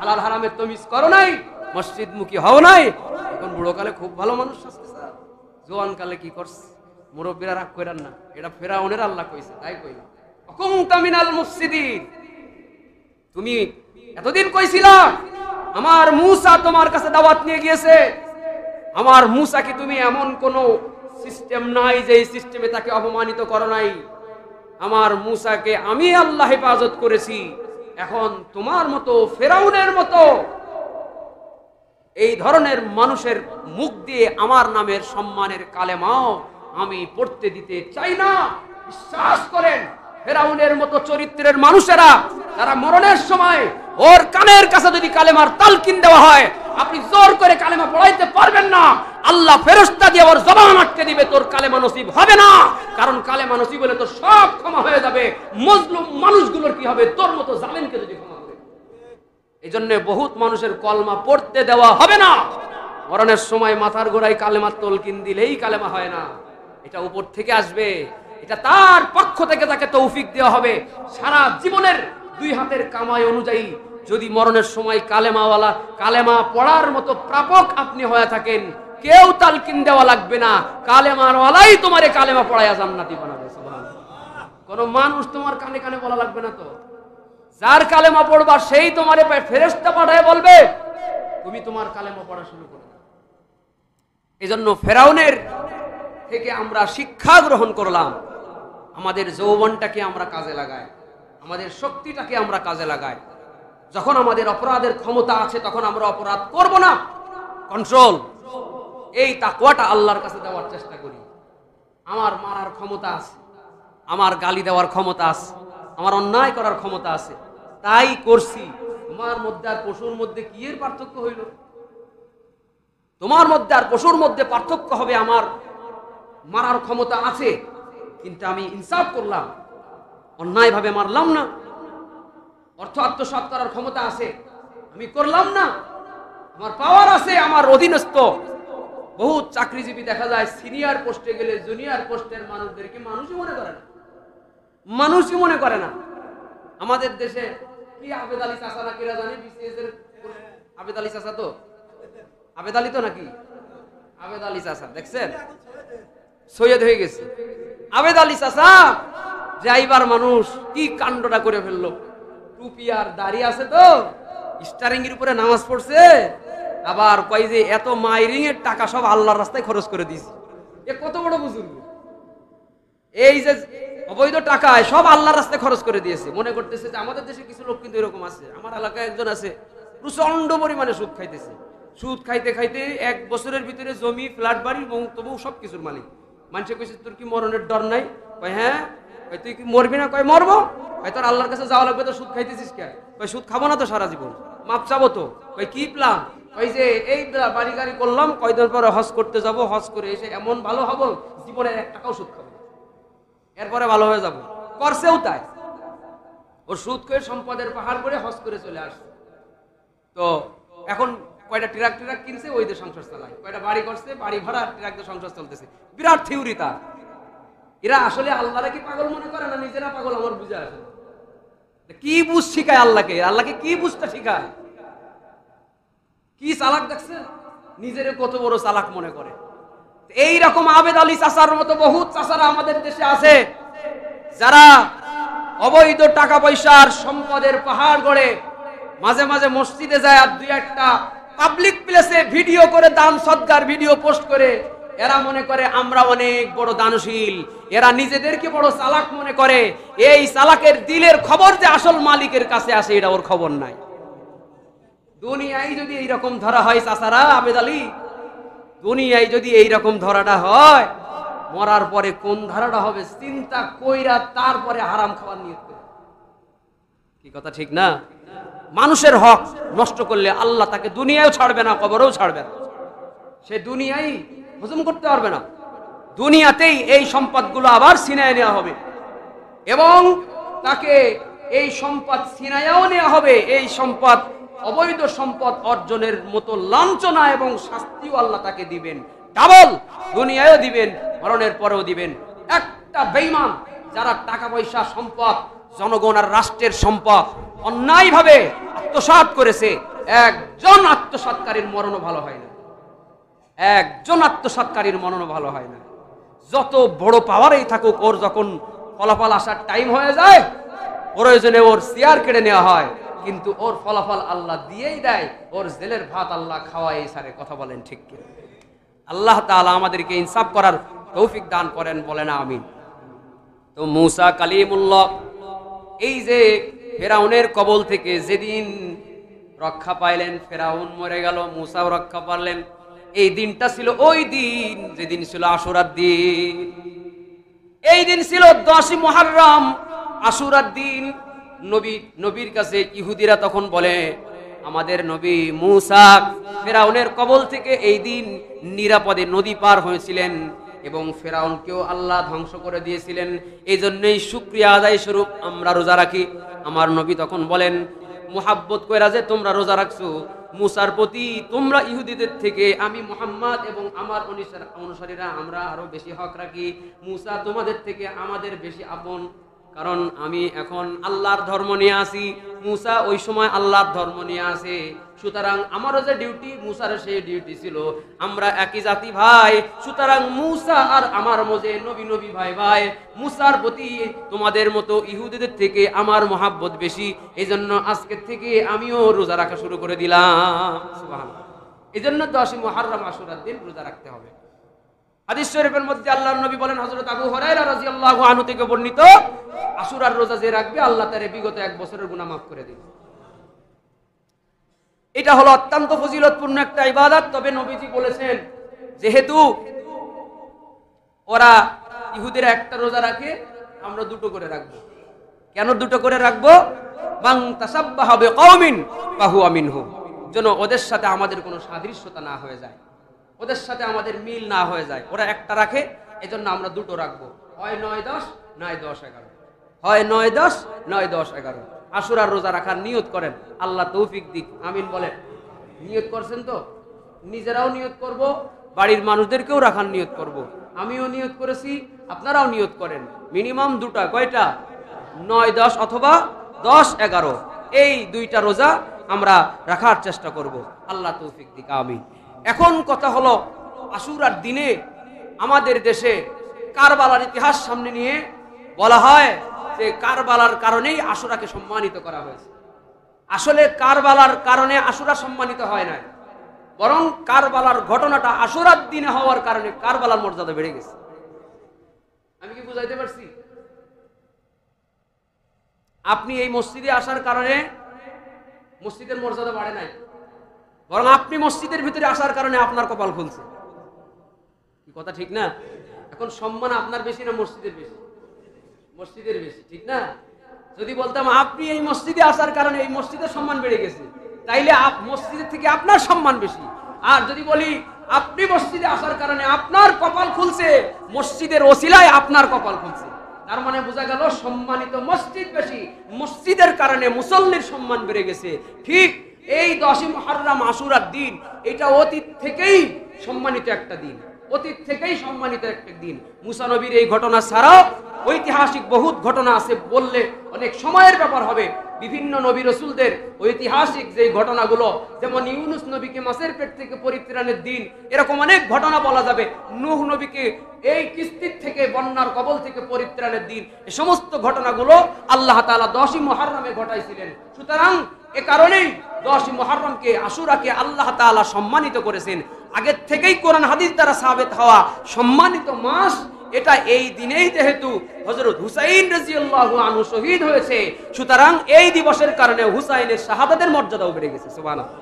হালাল হারামের তমিজ করো নাই, মসজিদ মুখী হও নাই। এখন বুড়ো কালে খুব ভালো মানুষ আসতেছে, জোয়ান কালে কি করছে? মুরব্বীরা রাগ কইরান না, এটা ফেরাউনের আল্লাহ কইছে, তাই কই কুনতা মিনাল মুফসিদিন। তুমি এতদিন কইছিলা আমার মূসা তোমার কাছে দাওয়াত নিয়ে গিয়েছে, আমার মূসা কি তুমি এমন কোন সিস্টেম নাই যে এই সিস্টেমে তাকে অপমানিত করো নাই? আমার মূসাকে আমি আল্লাহ হেফাজত করেছি। এখন তোমার মতো ফেরাউনের মতো এই ধরনের মানুষের মুখ দিয়ে আমার নামের সম্মানের কালেমাও আমি পড়তে দিতে চাই না। বিশ্বাস করেন, ফেরাউনের মতো চরিত্রের মানুষেরা তারা মরণের সময় ওর কানের কাছে যদি কালেমার তালকিন দেওয়া হয়, আপনি জোর করে কালেমা পড়াইতে পারবেন না। আল্লাহ ফেরেশতা দিয়ে ওর জবান আটকে দিবে, তোর কালেমা নসিব হবে না। কারণ কালেমা নসিব হলে তো সব ক্ষমা হয়ে যাবে। মজলুম মানুষগুলোর কি হবে তোর মতো জালেমকে যদি ক্ষমা করে? এই জন্য বহুত মানুষের কলমা পড়তে দেওয়া হবে না। মরণের সময় মাথার গোড়ায় কালেমার তলকিন দিলেই কালেমা হয় না, এটা উপর থেকে আসবে, এটা তার পক্ষ থেকে তাকে তৌফিক দেওয়া হবে। সারা জীবনের দুই হাতের কামাই অনুযায়ী যদি মরণের সময় কালেমাওয়ালা, কালেমা পড়ার মতো প্রাপক আপনি হয়ে থাকেন, কেউ তালকিন দেওয়া লাগবে না, কালেমাওয়ালাই তোমারে কালেমা পড়ায়া জান্নাতি বানাবে। সুবহানাল্লাহ। কোন মানুষ তোমার কানে কানে বলা লাগবে না তো। যার কালেমা পড়বা সেই তোমারে ফেরেশতা পাঠায় বলবে তুমি তোমার কালেমা পড়া শুরু করো। এজন্য ফেরাউনের থেকে আমরা শিক্ষা গ্রহণ করলাম, আমাদের যৌবনটাকে আমরা কাজে লাগাই, আমাদের শক্তিটাকে আমরা কাজে লাগাই। যখন আমাদের অপরাধের ক্ষমতা আছে তখন আমরা অপরাধ করব না, কন্ট্রোল। এই তাকওয়াটা আল্লাহর কাছে দেওয়ার চেষ্টা করি। আমার মারার ক্ষমতা আছে, আমার গালি দেওয়ার ক্ষমতা আছে, আমার অন্যায় করার ক্ষমতা আছে, তাই করছি। তোমার মধ্যে আর পশুর মধ্যে কি এর পার্থক্য হইল? তোমার মধ্যে আর পশুর মধ্যে পার্থক্য হবে আমার মারার ক্ষমতা আছে, কিন্তু আমি ইনসাফ করলাম, অন্যায় ভাবে মারলাম না। অর্থ আত্মসাৎ করার ক্ষমতা আছে, আমি করলাম না। আমার পাওয়ার আছে, আমার অধীনস্থ। বহুত চাকরিজীবী দেখা যায় সিনিয়র পোস্টে গেলে জুনিয়র পোস্টের মানুষদেরকে মানুষই মনে করে না, মানুষই মনে করে না। আমাদের দেশে কি আবেদ আলী চাচা না কিরা জানি, বিসিএস এর আবেদ আলী চাচা, তো আবেদ আলী তো নাকি আবেদ আলী চাচা দেখছেন সৈয়দ হয়ে গেছে। আবেদ আলী চাচা ড্রাইভার মানুষ, কি কাণ্ডটা করে ফেললো। টুপি আর দাড়ি আছে, তো স্টারিং এর উপরে নামাজ পড়ছে, আবার কয় যে এত মাইরিং এর টাকা সব আল্লাহর রাস্তায় খরচ করে দিয়েছি। এ কত বড় বুজুর্গ! এই যে অবৈধ টাকায় সব আল্লাহর রাস্তায় খরচ করে দিয়েছে। মনে করতেছে যে আমাদের দেশে কিছু লোক কিন্তু এরকম আছে। আমার এলাকায় একজন আছে, প্রচন্ড পরিমাণে সুদ খাইতেছে। সুদ খাইতে খাইতে 1 বছরের ভিতরে জমি, ফ্ল্যাট, বাড়ি, তবু সবকিছুর মালিক। মানুষে কইছে তোর কি মরণের ডর নাই? কয় হ্যাঁ। কয় তুই কি মরবি না? কয় মরবো। কয় তোর আল্লাহর কাছে যাওয়া লাগবে, তো সুদ খাইতেছিস কে? কয় সুদ খাবো না তো সারা জীবন, মাপ চাবো তো। কয় কি প্ল্যান? ওই যে এই বাড়ি গাড়ি করলাম, কয়দিন পরে হজ করতে যাব, হজ করে এসে এমন ভালো হব জীবনে 1 টাকাও সুদ খাবো, এরপরে ভালো হয়ে যাব। করছেও তাই, ওর সুদ করে সম্পদের পাহাড় করে হজ করে চলে আসছে। তো এখন কয়টা ট্রাক কিনছে, ওই দিয়ে সংসার চালায়, কয়টা বাড়ি করছে, বাড়ি ভাড়া ট্রাক দিয়ে সংসার চলতেছে। বিরাট থিওরি তার। এরা আসলে আল্লাহরা কি পাগল মনে করে না নিজেরা পাগল? আমার বুঝে আসে কি বুঝ শিখায় আল্লাহকে, আল্লাহকে কি বুঝটা শিখায়? কি চালাক দেখছে, নিজের কত বড় চালাক মনে করে। এইরকম আবেদ আলী চাচার মতো বহুত চাচারা আমাদের দেশে আছে, যারা অবৈধ টাকা পয়সার সম্পদের পাহাড় গড়ে মাঝে মাঝে মসজিদে যায় আর 2-1টা পাবলিক প্লেসে ভিডিও করে দান সদকার ভিডিও পোস্ট করে। এরা মনে করে আমরা অনেক বড় দানশীল, এরা নিজেদেরকে বড় চালাক মনে করে। এই চালাকের দিলের খবর যে আসল মালিকের কাছে আসে এটা ওর খবর নাই। দুনিয়ায় যদি এইরকম ধরা হয় চাচারা, আবেদ আলী, দুনিয়ায় যদি এইরকম ধরাটা হয়, মরার পরে কোন ধারাটা হবে চিন্তা কইরা তারপরে হারাম খাওয়ার নিয়ত করে। কি কথা ঠিক না? মানুষের হক নষ্ট করলে আল্লাহ তাকে দুনিয়ায়ও ছাড়বে না, কবরেও ছাড়বে না। সে দুনিয়ায় হজম করতে পারবে না, দুনিয়াতেই এই সম্পদগুলো আবার ছিনায় নেওয়া হবে এবং তাকে এই সম্পদ ছিনায়াও নেওয়া হবে। এই সম্পদ অবৈধ সম্পদ অর্জনের মতো লাঞ্ছনা এবং শাস্তিও আল্লাহ তাকে দিবেন, ডাবল দুনিয়ায়ও দিবেন, মরণের পরেও দিবেন। একটা বেঈমান যারা টাকা পয়সা সম্পদ জনগণ আর রাষ্ট্রের সম্পদ অন্যায়ভাবে আত্মসাৎ করেছে, একজন আত্মসাৎকারীর মরণও ভালো হয় না, একজন আত্মসাৎকারীর মরণও ভালো হয় না। যত বড় পাওয়ারেই থাকুক, ওর যখন ফলাফল আসার টাইম হয়ে যায় প্রয়োজনে ওর চেয়ার কেড়ে নেওয়া হয়, কিন্তু ওর ফলাফল আল্লাহ দিয়েই দেয়, ওর জেলের ভাত আল্লাহ খাওয়াই সারে। কথা বলেন ঠিক কি? আল্লাহ তাআলা আমাদেরকে ইনসাফ করার তৌফিক দান করেন, বলেন আমিন। তো মূসা কালিমুল্লাহ এই যে ফেরাউনের কবল থেকে যেদিন রক্ষা পাইলেন, ফেরাউন মরে গেল, মূসাও রক্ষা পারলেন। এই দিনটা ছিল ওই দিন যেদিন ছিল আশুরার দিন। এই দিন ছিল 10ই মুহররম, আশুরার দিন। নবীর কাছে ইহুদিরা তখন বলে, আমাদের নবী মূসা ফেরাউনের কবল থেকে এই দিন নিরাপদে নদী পার হয়েছিলেন এবং ফেরাউনকেও আল্লাহ ধ্বংস করে দিয়েছিলেন। এই জন্যই শুকরিয়া আদায় স্বরূপ আমরা রোজা রাখি। আমার নবী তখন বলেন, মুহাব্বত কইরা যে তোমরা রোজা রাখছো মূসার প্রতি, তোমরা ইহুদিদের থেকে আমি মুহাম্মদ এবং আমার অনুসারীরা আমরা আরো বেশি হক রাখি। মূসা তোমাদের থেকে আমাদের বেশি আপন, কারণ আমি এখন আল্লাহর ধর্ম নিয়ে আসি, মূসা ওই সময় আল্লাহর ধর্ম নিয়ে আসে। সুতরাং আমারও যে ডিউটি মূসার সেই ডিউটি ছিল, আমরা একই জাতি ভাই। সুতরাং মূসা আর আমার মধ্যে নবী ভাই ভাই। মূসার প্রতি তোমাদের মতো ইহুদিদের থেকে আমার মহাব্বত বেশি, এই জন্য আজকের থেকে আমিও রোজা রাখা শুরু করে দিলাম। সুবহানাল্লাহ। এই জন্য 10ই মুহররম আশুরার দিন রোজা রাখতে হবে। হাদিস শরীফের মধ্যে আল্লাহর নবী বলেন, হযরত আবু হুরায়রা রাদিয়াল্লাহু আনহু থেকে বর্ণিত, আশুরার রোজা যে রাখবে আল্লাহ তার বিগত 1 বছরের গুনাহ মাফ করে দিবেন। এটা হলো অত্যন্ত ফজিলতপূর্ণ একটা ইবাদত। তবে নবীজি বলেছেন, যেহেতু ওরা ইহুদিরা একটা রোজা রাখে, আমরা 2টো করে রাখবো। কেন 2টো করে রাখবো? মান তাসাব্বাহা বিকাউমিন ফাহুয়া মিনহুম, যেন ওদের সাথে আমাদের কোনো সাদৃশ্যতা না হয়ে যায়, ওদের সাথে আমাদের মিল না হয়ে যায়। ওরা একটা রাখে, এজন্য আমরা 2টো রাখবো। হয় 9-10, নয় 10-11, হয় 9-10, নয় 10-11। আশুরার রোজা রাখার নিয়ত করেন, আল্লাহ তৌফিক দিক, আমিন বলেন। নিয়ত করছেন তো? নিজেরাও নিয়ত করব, বাড়ির মানুষদেরকেও রাখার নিয়ত করব। আমিও নিয়ত করেছি, আপনারাও নিয়ত করেন। মিনিমাম 2টা, কয়টা? 9-10 অথবা 10-11, এই 2টা রোজা আমরা রাখার চেষ্টা করব। আল্লাহ তৌফিক দিক, আমিন। এখন কথা হলো, আশুরার দিনে আমাদের দেশে কারবালার ইতিহাস সামনে নিয়ে বলা হয় যে কারবালার কারণেই আশুরাকে সম্মানিত করা হয়েছে। আসলে কারবালার কারণে আশুরা সম্মানিত হয় না, বরং কারবালার ঘটনাটা আশুরার দিনে হওয়ার কারণে কারবালার মর্যাদা বেড়ে গেছে। আমি কি বুঝাইতে পারছি? আপনি এই মসজিদে আসার কারণে মসজিদের মর্যাদা বাড়ে নাই, বরং আপনি মসজিদের ভিতরে আসার কারণে আপনার কপাল খুলছে। কি কথা ঠিক না? এখন সম্মান আপনার বেশি না মসজিদের বেশি? মসজিদের বেশি, ঠিক না? যদি বলতাম আপনি এই মসজিদে আসার কারণে এই মসজিদের সম্মান বেড়ে গেছে, তাইলে মসজিদের থেকে আপনার সম্মান বেশি। আর যদি বলি আপনি মসজিদে আসার কারণে আপনার কপাল খুলছে, মসজিদের ওসিলায় আপনার কপাল খুলছে, তার মানে বোঝা গেল সম্মানিত মসজিদ বেশি, মসজিদের কারণে মুসল্লির সম্মান বেড়ে গেছে। ঠিক এই 10ই মুহররম আশুরার দিন, এটা অতীত থেকেই সম্মানিত একটা দিন, অতীত থেকেই সম্মানিত একটা দিন। মুসা নবীর এই ঘটনা ছাড়াও ঐতিহাসিক বহুত ঘটনা আছে, বললে অনেক সময়ের ব্যাপার হবে। বিভিন্ন নবী রাসূলদের ঐতিহাসিক যে ঘটনাগুলো, যেমন ইউনুস নবীকে মাছের পেট থেকে পরিত্রাণের দিন, এরকম অনেক ঘটনা বলা যাবে। নূহ নবীকে এই কিস্তির থেকে, বন্যার কবল থেকে পরিত্রাণের দিন, এই সমস্ত ঘটনাগুলো আল্লাহ তাআলা 10ই মুহররমে ঘটাইছিলেন। সুতরাং এ কারণেই 10ই মুহররমকে, আশুরাকে আল্লাহ তাআলা সম্মানিত করেছেন। আগের থেকেই কোরআন হাদিস দ্বারা সাবেত হওয়া সম্মানিত মাস এটা এই দিনেই যেহেতু হযরত হুসাইন রাদিয়াল্লাহু আনহু শহীদ হয়েছে, সুতরাং এই দিবসের কারণে হুসাইনের শাহাদাতের মর্যাদাও বেড়ে গেছে। সুবহানাল্লাহ।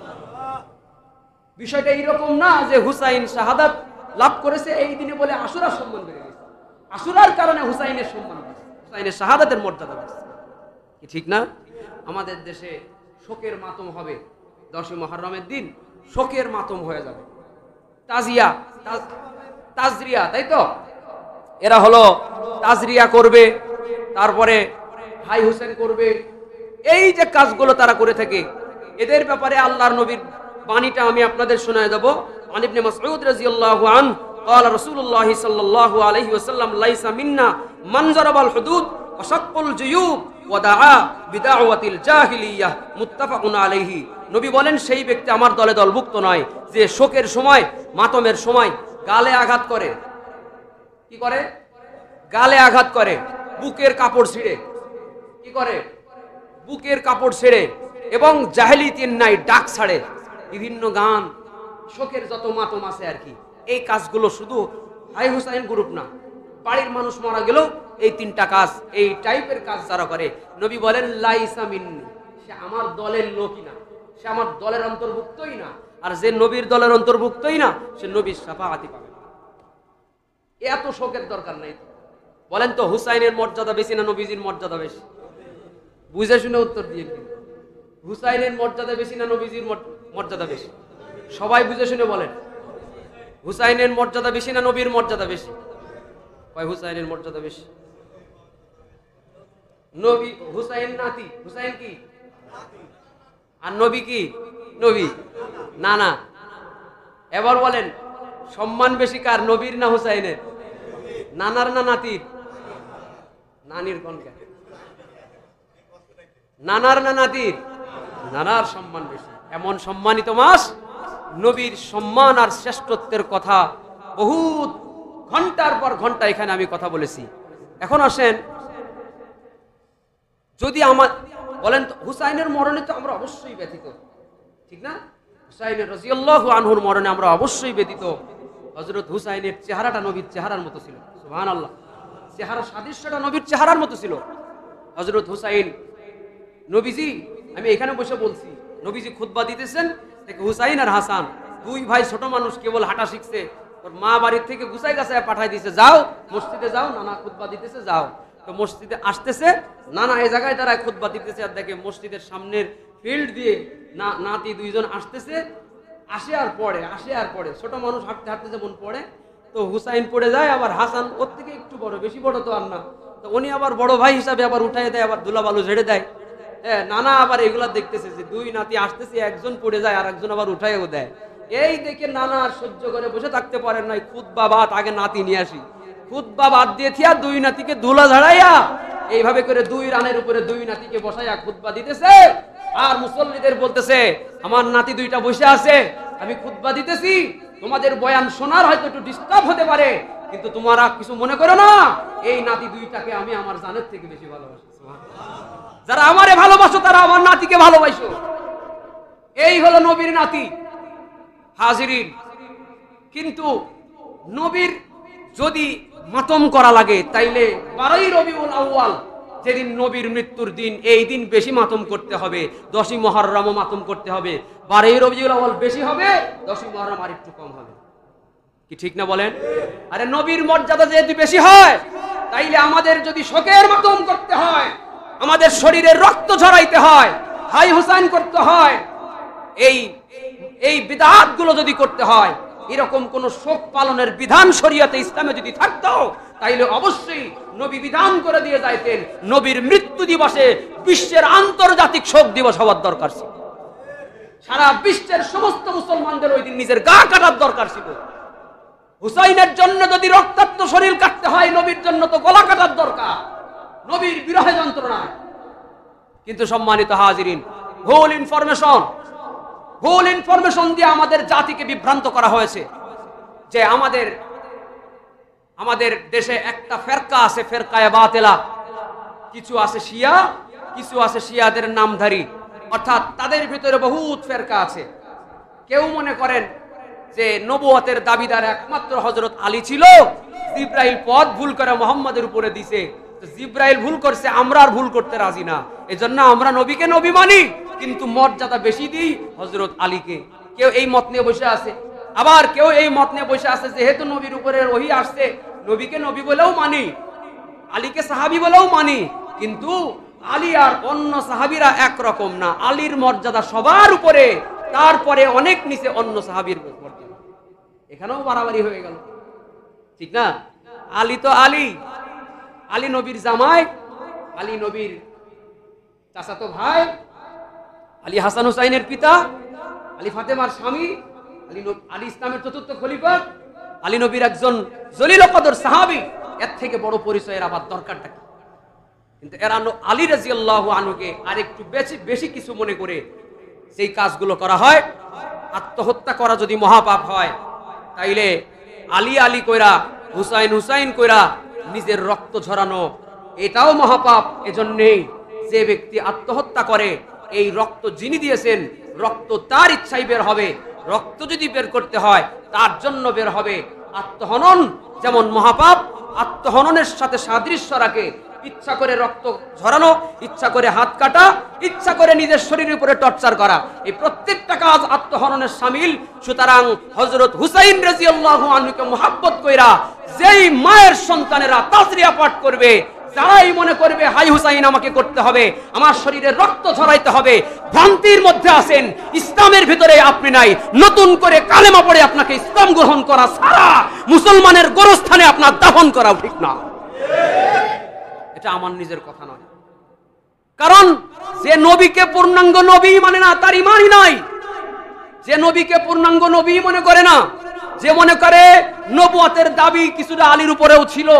বিষয়টা এইরকম না যে হুসাইন শাহাদাত লাভ করেছে এই দিনে বলে আশুরার সম্মান বেড়ে গেছে, আশুরার কারণে হুসাইনের সম্মান বেড়েছে, হুসাইনের শাহাদাতের মর্যাদা বেড়েছে। কি ঠিক না? আমাদের দেশে শোকের মাতম হবে 10ই মুহররমের দিন, শোকের মাতম হয়ে যাবে, তাজিয়া তাজরিয়া, তাই তো? এরা হলো তাজরিয়া করবে, তারপরে হাই হোসেন করবে, এই যে কাজগুলো তারা করে থাকে, এদের ব্যাপারে আল্লাহর নবীর বাণীটা আমি আপনাদের শোনায় দেব। আন ইবনে মাসউদ রাদিয়াল্লাহু আনহু قال رسول الله صلى الله عليه وسلم ليس منا من ضرب الحدود وشق الجيوب ودعا بدعوة الجاهلية متفق عليه। নবী বলেন, সেই ব্যক্তি আমার দলে দলভুক্ত নয় যে শোকের সময়, মাতমের সময় গালে আঘাত করে। কি করে? গালে আঘাত করে, বুকের কাপড় ছিঁড়ে, কি করে? বুকের কাপড় ছেড়ে, এবং জাহেলিয়াতের নাই ডাক ছাড়ে, বিভিন্ন গান, শোকের যত মাতম আছে আর কি, এই কাজগুলো শুধু হাই হুসাইন গ্রুপ না, বাড়ির মানুষ মারা গেলেও এই 3টা কাজ, এই টাইপের কাজ যারা করে, নবী বলেন লাইসা মিন্নি, সে আমার দলের লোকই না, সে আমার দলের অন্তর্ভুক্তই না। আর যে নবীর দলের অন্তর্ভুক্তই না, সে নবীর শাফাআতি পাবে না। এত শোকের দরকার নাই। বলেন তো, হুসাইনের মর্যাদা বেশি না নবীজির মর্যাদা বেশি? বুঝে শুনে উত্তর দিয়ে, হুসাইনের মর্যাদা বেশি না নবীজির মর্যাদা বেশি? সবাই বুঝে শুনে বলেন, হুসাইনের মর্যাদা বেশি না নবীর মর্যাদা বেশি? কয় হুসাইনের মর্যাদা বেশি। নবী হুসাইন নাতি, হুসাইন কি? আর নবী কি? নবী না না। এবার বলেন, সম্মান বেশি কার, নবীর না হুসাইনের? নানার না নাতির? নানির কোনটা? নানার না নাতির? নানার সম্মান বেশি। এমন সম্মানিত মাস, নবীর সম্মান আর শ্রেষ্ঠত্বের কথা বহুত ঘন্টার পর ঘন্টা এখানে আমি কথা বলেছি। এখন আসেন, যদি আমার বলেন তো, হুসাইনের মরণে তো আমরা অবশ্যই ব্যথিত, ঠিক না? হুসাইনের রাদিয়াল্লাহু আনহুর মরণে আমরা অবশ্যই ব্যথিত। হযরত হুসাইনের চেহারাটা নবীর চেহারার মতো ছিল, সুবহানাল্লাহ। চেহারা সাদৃশ্যটা নবীর চেহারার মতো ছিল। হযরত হুসাইন, নবীজি, আমি এখানে বসে বলছি, নবীজি খুতবা দিতেছেন, দেখে হুসাইন আর হাসান 2 ভাই, ছোট মানুষ, কেবল হাঁটা শিখছে, ওর মা বাড়ির থেকে গুছাই গাছায় পাঠাই দিয়েছে, যাও মসজিদে যাও, নানা খুতবা দিতেছে, যাও। তো মসজিদে আসতেছে, নানা এই জায়গায় দাঁড়ায় খুতবা দিতেছে, আর দেখে মসজিদের সামনের ফিল্ড দিয়ে নাতি 2 জন আসতেছে, আসে আর পড়ে, ছোট মানুষ হাঁটতে হাঁটতে যেমন পড়ে, তো হুসাইন পড়ে যায়, আবার হাসান ওর থেকে একটু বড়, বেশি বড় তো আর না, তো উনি আবার বড় ভাই হিসাবে আবার উঠাই দেয়, আবার ধুলা বালু ঝেড়ে দেয়। নানা আবার এগুলা দেখতেছে যে 2 নাতি আসতেছে, একজন পড়ে যায় আর একজন আবার উঠাইও দেয়। এই দেখে নানা আর সহ্য করে বসে থাকতে পারেন নাই, খুতবা বাদ, আগে নাতি নিয়ে আসি, খুতবা বাদ দিয়ে থিয়া 2 নাতিকে ধুলা ঝাড়াইয়া এইভাবে করে 2 রানের উপরে 2 নাতিকে বসাইয়া খুতবা দিতেছে, আর মুসল্লিদের বলতেছে, আমার নাতি 2টা বসে আছে, আমি খুতবা দিতেছি, তোমাদের বয়ান শোনার হয়তো একটু ডিস্টার্ব হতে পারে, কিন্তু তোমরা কিছু মনে করো না, এই নাতি 2টাকে আমি আমার জানের থেকে বেশি ভালোবাসি। যারা আমারে ভালোবাসো তারা আমার নাতিকে ভালোবাসো। এই হলো নবীর নাতি। হাজিরিন, কিন্তু নবীর যদি মাতম করা লাগে, তাইলে 12ই রবিউল আউয়াল, যেদিন নবীর মৃত্যুর দিন, এই দিন বেশি মাতম করতে হবে। 10ই মুহররমও মাতম করতে হবে। 12ই রবিউল আউয়াল বেশি হবে, 10ই মুহররম আর একটু কম হবে। কি ঠিক না বলেন? আরে নবীর মর্যাদা যেহেতু বেশি হয়, তাইলে আমাদের যদি শোকের মাতম করতে হয়, আমাদের শরীরের রক্ত ঝরাইতে হয়, হাই হুসাইন করতে হয়, এই এই বিদআতগুলো যদি করতে হয়, এরকম কোন শোক পালনের বিধান শরীয়তে ইসলামে যদি থাকতো, তাইলে অবশ্যই নবী বিধান করে দিয়ে যাইতেন নবীর মৃত্যু দিবসে বিশ্বের আন্তর্জাতিক শোক দিবস হওয়ার দরকার ছিল। সারা বিশ্বের সমস্ত মুসলমানদের ওই দিন নিজের গা কাটার দরকার ছিল। হুসাইনের জন্য যদি রক্তাক্ত শরীর কাটতে হয়, নবীর জন্য তো গলা কাটার দরকার, নবীর বিরহে যন্ত্রণা। কিন্তু সম্মানিত হাজিরিন, ভুল ইনফরমেশন দিয়ে আমাদের জাতিকে বিভ্রান্ত করা হয়েছে যে আমাদের দেশে একটা ফেরকা আছে, ফেরকায়ে বাতিলা। কিছু আছে শিয়া, কিছু আছে শিয়াদের নামধারী, অর্থাৎ তাদের ভিতরে বহুত ফেরকা আছে। কেউ মনে করেন যে নবুয়তের দাবিদার একমাত্র হযরত আলী ছিল, জিবরাইল পথ ভুল করে মুহাম্মাদের উপরে দিছে। জিবরাইল ভুল করছে, আমরা আর ভুল করতে রাজি না, এজন্য আমরা নবীকে নবী মানি, কিন্তু মর্যাদা বেশি দিই হযরত আলীকে। কেউ এই মত নিয়ে বসে আছে। আবার কেউ এই মত নিয়ে বসে আছে যেহেতু নবীর উপরে ওহী আসছে, নবীকে নবী বলেও মানি, আলীকে সাহাবী বলেও মানি, কিন্তু আলী আর অন্য সাহাবীরা একরকম না। আলীর মর্যাদা সবার উপরে, তারপরে অনেক নিচে অন্য সাহাবীর মর্যাদা। এখানেও বাড়াবাড়ি হয়ে গেল, ঠিক না? আলী তো আলী, আলী নবীর জামাই, আলী নবীর চাচাতো ভাই, আলী হাসান হুসাইনের পিতা, আলী ফাতেমার স্বামী, আলী ইসলামের চতুর্থ খলিফা, আলী নবীর একজন জলিল কদর সাহাবী। এর থেকে বড় পরিচয়ের আবার দরকারটা কি? কিন্তু এরা আলী রাদিয়াল্লাহু আনহুকে আরেকটু বেশি কিছু মনে করে সেই কাজগুলো করা হয়। আত্মহত্যা করা যদি মহাপাপ হয়, তাইলে আলী আলী কইরা, হুসাইন হুসাইন কইরা নিজের রক্ত ঝরানো এটাও মহাপাপ। এজন্যই যে ব্যক্তি আত্মহত্যা করে, এই রক্ত যিনি দিয়েছেন, রক্ত তার ইচ্ছাই বের হবে। রক্ত যদি বের করতে হয়, তার জন্য বের হবে। আত্মহনন যেমন মহাপাপ, আত্মহননের সাথে সাদৃশ্য রাখে ইচ্ছা করে রক্ত ঝরানো, ইচ্ছা করে হাত কাটা, ইচ্ছা করে নিজের শরীরের উপরে টর্চার করা, এই প্রত্যেকটা কাজ আত্মহননের শামিল। সুতরাং হযরত হুসাইন রাদিয়াল্লাহু আনহুকে মুহাব্বত কইরা যেই মায়ের সন্তানেরা তাজরিয়া পাঠ করবে, যারাই মনে করবে হাই হুসাইন আমাকে করতে হবে, আমার শরীরে রক্ত ঝরাইতে হবে, ভ্রান্তির মধ্যে আছেন, ইসলামের ভিতরে আপনি নাই। নতুন করে কালেমা পড়ে আপনাকে ইসলাম গ্রহণ করা ছাড়া মুসলমানের গোরস্থানে আপনার দাফন করা ঠিক না। এটা আমার নিজের কথা নয়। কারণ যে নবীকে পূর্ণাঙ্গ নবী মানে না, তার ঈমানই নাই। যে নবীকে পূর্ণাঙ্গ নবী মনে করে না, যে মনে করে নবুয়তের দাবি কিছুটা আলীর উপরেও ছিল,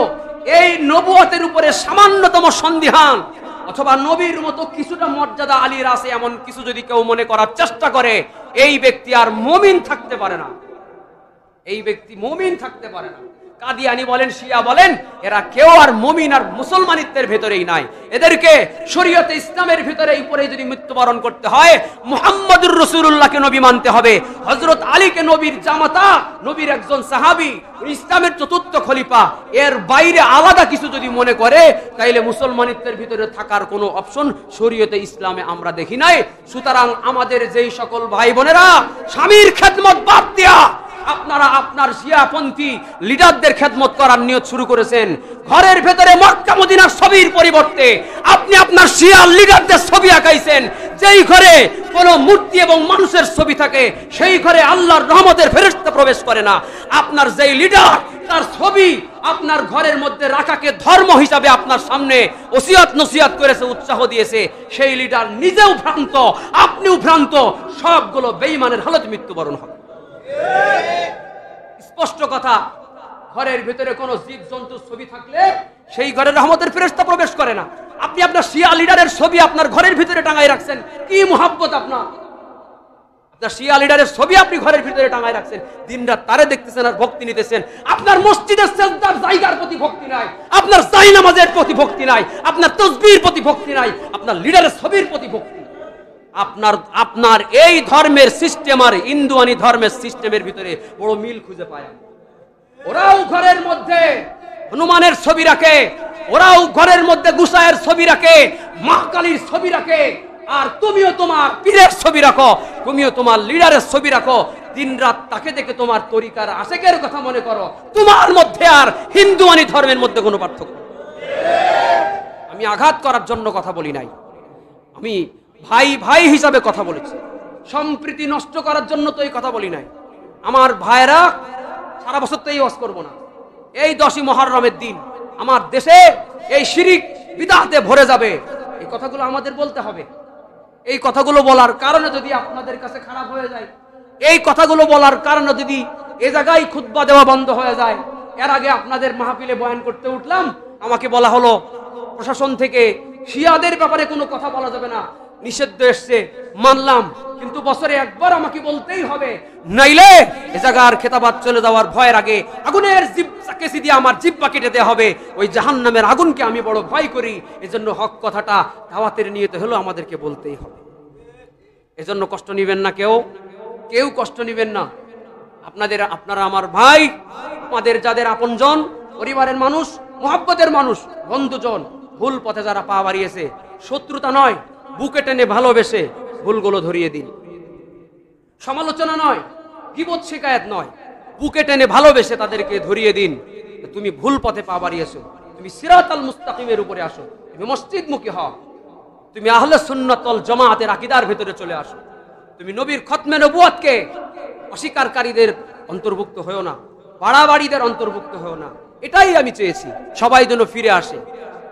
এই নবুয়তের উপরে সামান্যতম সন্দিহান অথবা নবীর মতো কিছুটা মর্যাদা আলীর আছে, এমন কিছু যদি কেউ মনে করার চেষ্টা করে, এই ব্যক্তি আর মুমিন থাকতে পারে না। এই ব্যক্তি মুমিন থাকতে পারে না। কাদিয়ানি বলেন, শিয়া বলেন, এরা কেউ আর মুমিন আর মুসলমানিত্বের ভেতরেই নাই। এদেরকে শরীয়তে ইসলামের ভিতরে উপরে যদি মৃত্যুবরণ করতে হয়, মুহাম্মদুর রাসূলুল্লাহকে নবী মানতে হবে, হযরত আলীকে নবীর জামাতা, নবীর একজন সাহাবী, ইসলামের চতুর্থ খলিফা। এর বাইরে আলাদা কিছু যদি মনে করে, তাইলে মুসলমানিত্বের ভিতরে থাকার কোনো অপশন শরীয়তে ইসলামে আমরা দেখি নাই। সুতরাং আমাদের যেই সকল ভাই বোনেরা স্বামীর খেদমত বাদ দিয়া আপনারা আপনার শিয়াপন্থী লিডারদের খেদমত করার নিয়ত শুরু করেছেন, ঘরের ভেতরে মক্কা মদিনার ছবির পরিবর্তে আপনি আপনার শিয়া লিডারদের ছবি আঁকাইছেন। যেই ঘরে কোনো মূর্তি এবং মানুষের ছবি থাকে, সেই ঘরে আল্লাহর রহমতের ফেরেশতা প্রবেশ করে না। আপনার যেই লিডার, তার ছবি আপনার ঘরের মধ্যে রাখাকে ধর্ম হিসাবে আপনার সামনে ওসিয়াত নসিয়াত করেছে, উৎসাহ দিয়েছে, সেই লিডার নিজেও ভ্রান্ত, আপনিও ভ্রান্ত। সবগুলো বেঈমানের হালত মৃত্যুবরণ হবে। স্পষ্ট কথা। ঘরের ভিতরে কোন জীব জন্তুর ছবি থাকলে সেই ঘরে রহমতের ফেরেশতা প্রবেশ করে না। আপনি আপনার শিয়া লিডারের ছবি আপনার ঘরের ভিতরে টাঙায় রাখছেন, কি মুহাব্বত আপনার! আপনার শিয়া লিডারের ছবি আপনি ঘরের ভিতরে টাঙায় রাখছেন, দিনরাত তারে দেখতেছেন আর ভক্তি নিতেছেন। আপনার মসজিদের সেজদার জায়গার প্রতি ভক্তি নাই, আপনার জায়নামাজের প্রতি ভক্তি নাই, আপনার তাসবিহর প্রতি ভক্তি নাই, আপনার লিডারের ছবির প্রতি ভক্তি। আপনার এই ধর্মের সিস্টেম আর ইন্দুয়ানি ধর্মের সিস্টেমের ভিতরে বড় মিল খুঁজে পায়। ওরাও ঘরের মধ্যে হনুমানের ছবি রাখে, ওরাও ঘরের মধ্যে গুসায়ের ছবি রাখে, মা কালীর ছবি রাখে, আর তুমিও তোমার পীরের ছবি রাখো, তুমিও তোমার লিডারের ছবি রাখো। দিনরাত তাকে দেখে তোমার তরিকার আশেকের কথা মনে করো। তোমার মধ্যে আর হিন্দুয়ানি ধর্মের মধ্যে কোনো পার্থক্য। আমি আঘাত করার জন্য কথা বলি নাই, আমি ভাই ভাই হিসাবে কথা বলেছি। সম্প্রীতি নষ্ট করার জন্য তো এই কথা বলি নাই। আমার ভাইরা, সারা বছর তো এই ওয়াজ করবো না, এই 10ই মুহররমের দিন আমার দেশে এই শিরিক বিদআতে ভরে যাবে, এই কথাগুলো আমাদের বলতে হবে। এই কথাগুলো বলার কারণে যদি আপনাদের কাছে খারাপ হয়ে যায়, এই কথাগুলো বলার কারণে যদি এ জায়গায় খুতবা দেওয়া বন্ধ হয়ে যায়। এর আগে আপনাদের মাহফিলে বয়ান করতে উঠলাম, আমাকে বলা হলো প্রশাসন থেকে শিয়াদের ব্যাপারে কোনো কথা বলা যাবে না, নিষিদ্ধ এসছে, মানলাম, কিন্তু বছরে একবার আমাকে বলতেই হবে, নাইলে এ জায়গার খেতাবাদ চলে যাওয়ার ভয়ের আগে আগুনের কেসি দিয়ে আমার জিহ্বা কেটে দেওয়া হবে। ওই জাহান্নামের আগুনকে আমি বড় ভয় করি, এজন্য হক কথাটা দাওয়াতের নিয়তে হলো আমাদেরকে বলতেই হবে। এজন্য কষ্ট নিবেন না, কেউ কষ্ট নিবেন না। আপনারা আমার ভাই, আমাদের যাদের আপনজন, পরিবারের মানুষ, মহব্বতের মানুষ, বন্ধুজন, ভুল পথে যারা পা বাড়িয়েছে, শত্রুতা নয়, বুকে টেনে ভালোবেসে ভুলগুলো ধরিয়ে দিন। সমালোচনা নয়, গীবত শিকায়েত নয়, বুকে টেনে ভালোবেসে তাদেরকে ধরিয়ে দিন। তুমি ভুল পথে পা বাড়িয়েছো, তুমি সিরাতাল মুস্তাকিমের উপরে আসো, তুমি মসজিদমুখী হও, তুমি আহলে সুন্নাত ওয়াল জামাতের আকীদার ভিতরে চলে আসো, তুমি নবীর খতমে নবুয়তকে অস্বীকারীদের অন্তর্ভুক্ত হও না, বাড়াবাড়িদের অন্তর্ভুক্ত হও না। এটাই আমি চেয়েছি, সবাই যেন ফিরে আসে।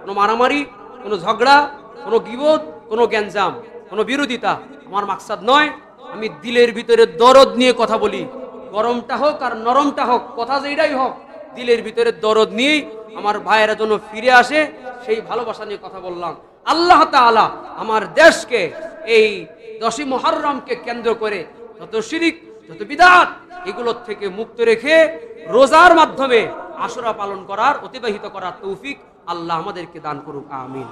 কোনো মারামারি, কোনো ঝগড়া, কোনো গীবত, কোনো গ্যাঞ্জাম, কোনো বিরোধিতা আমার মাকসাদ নয়। আমি দিলের ভিতরে দরদ নিয়ে কথা বলি, গরমটা হোক আর নরমটা হোক, কথা যেটাই হোক, দিলের ভিতরে দরদ নিয়েই আমার ভাইয়েরা যেন ফিরে আসে, সেই ভালোবাসা নিয়ে কথা বললাম। আল্লাহ তাআলা আমার দেশকে এই 10ই মুহররমকে কেন্দ্র করে যত শিরিক, যত বিদআত, এগুলোর থেকে মুক্ত রেখে রোজার মাধ্যমে আশুরা পালন করার, অতিবাহিত করার তৌফিক আল্লাহ আমাদেরকে দান করুক, আমিন।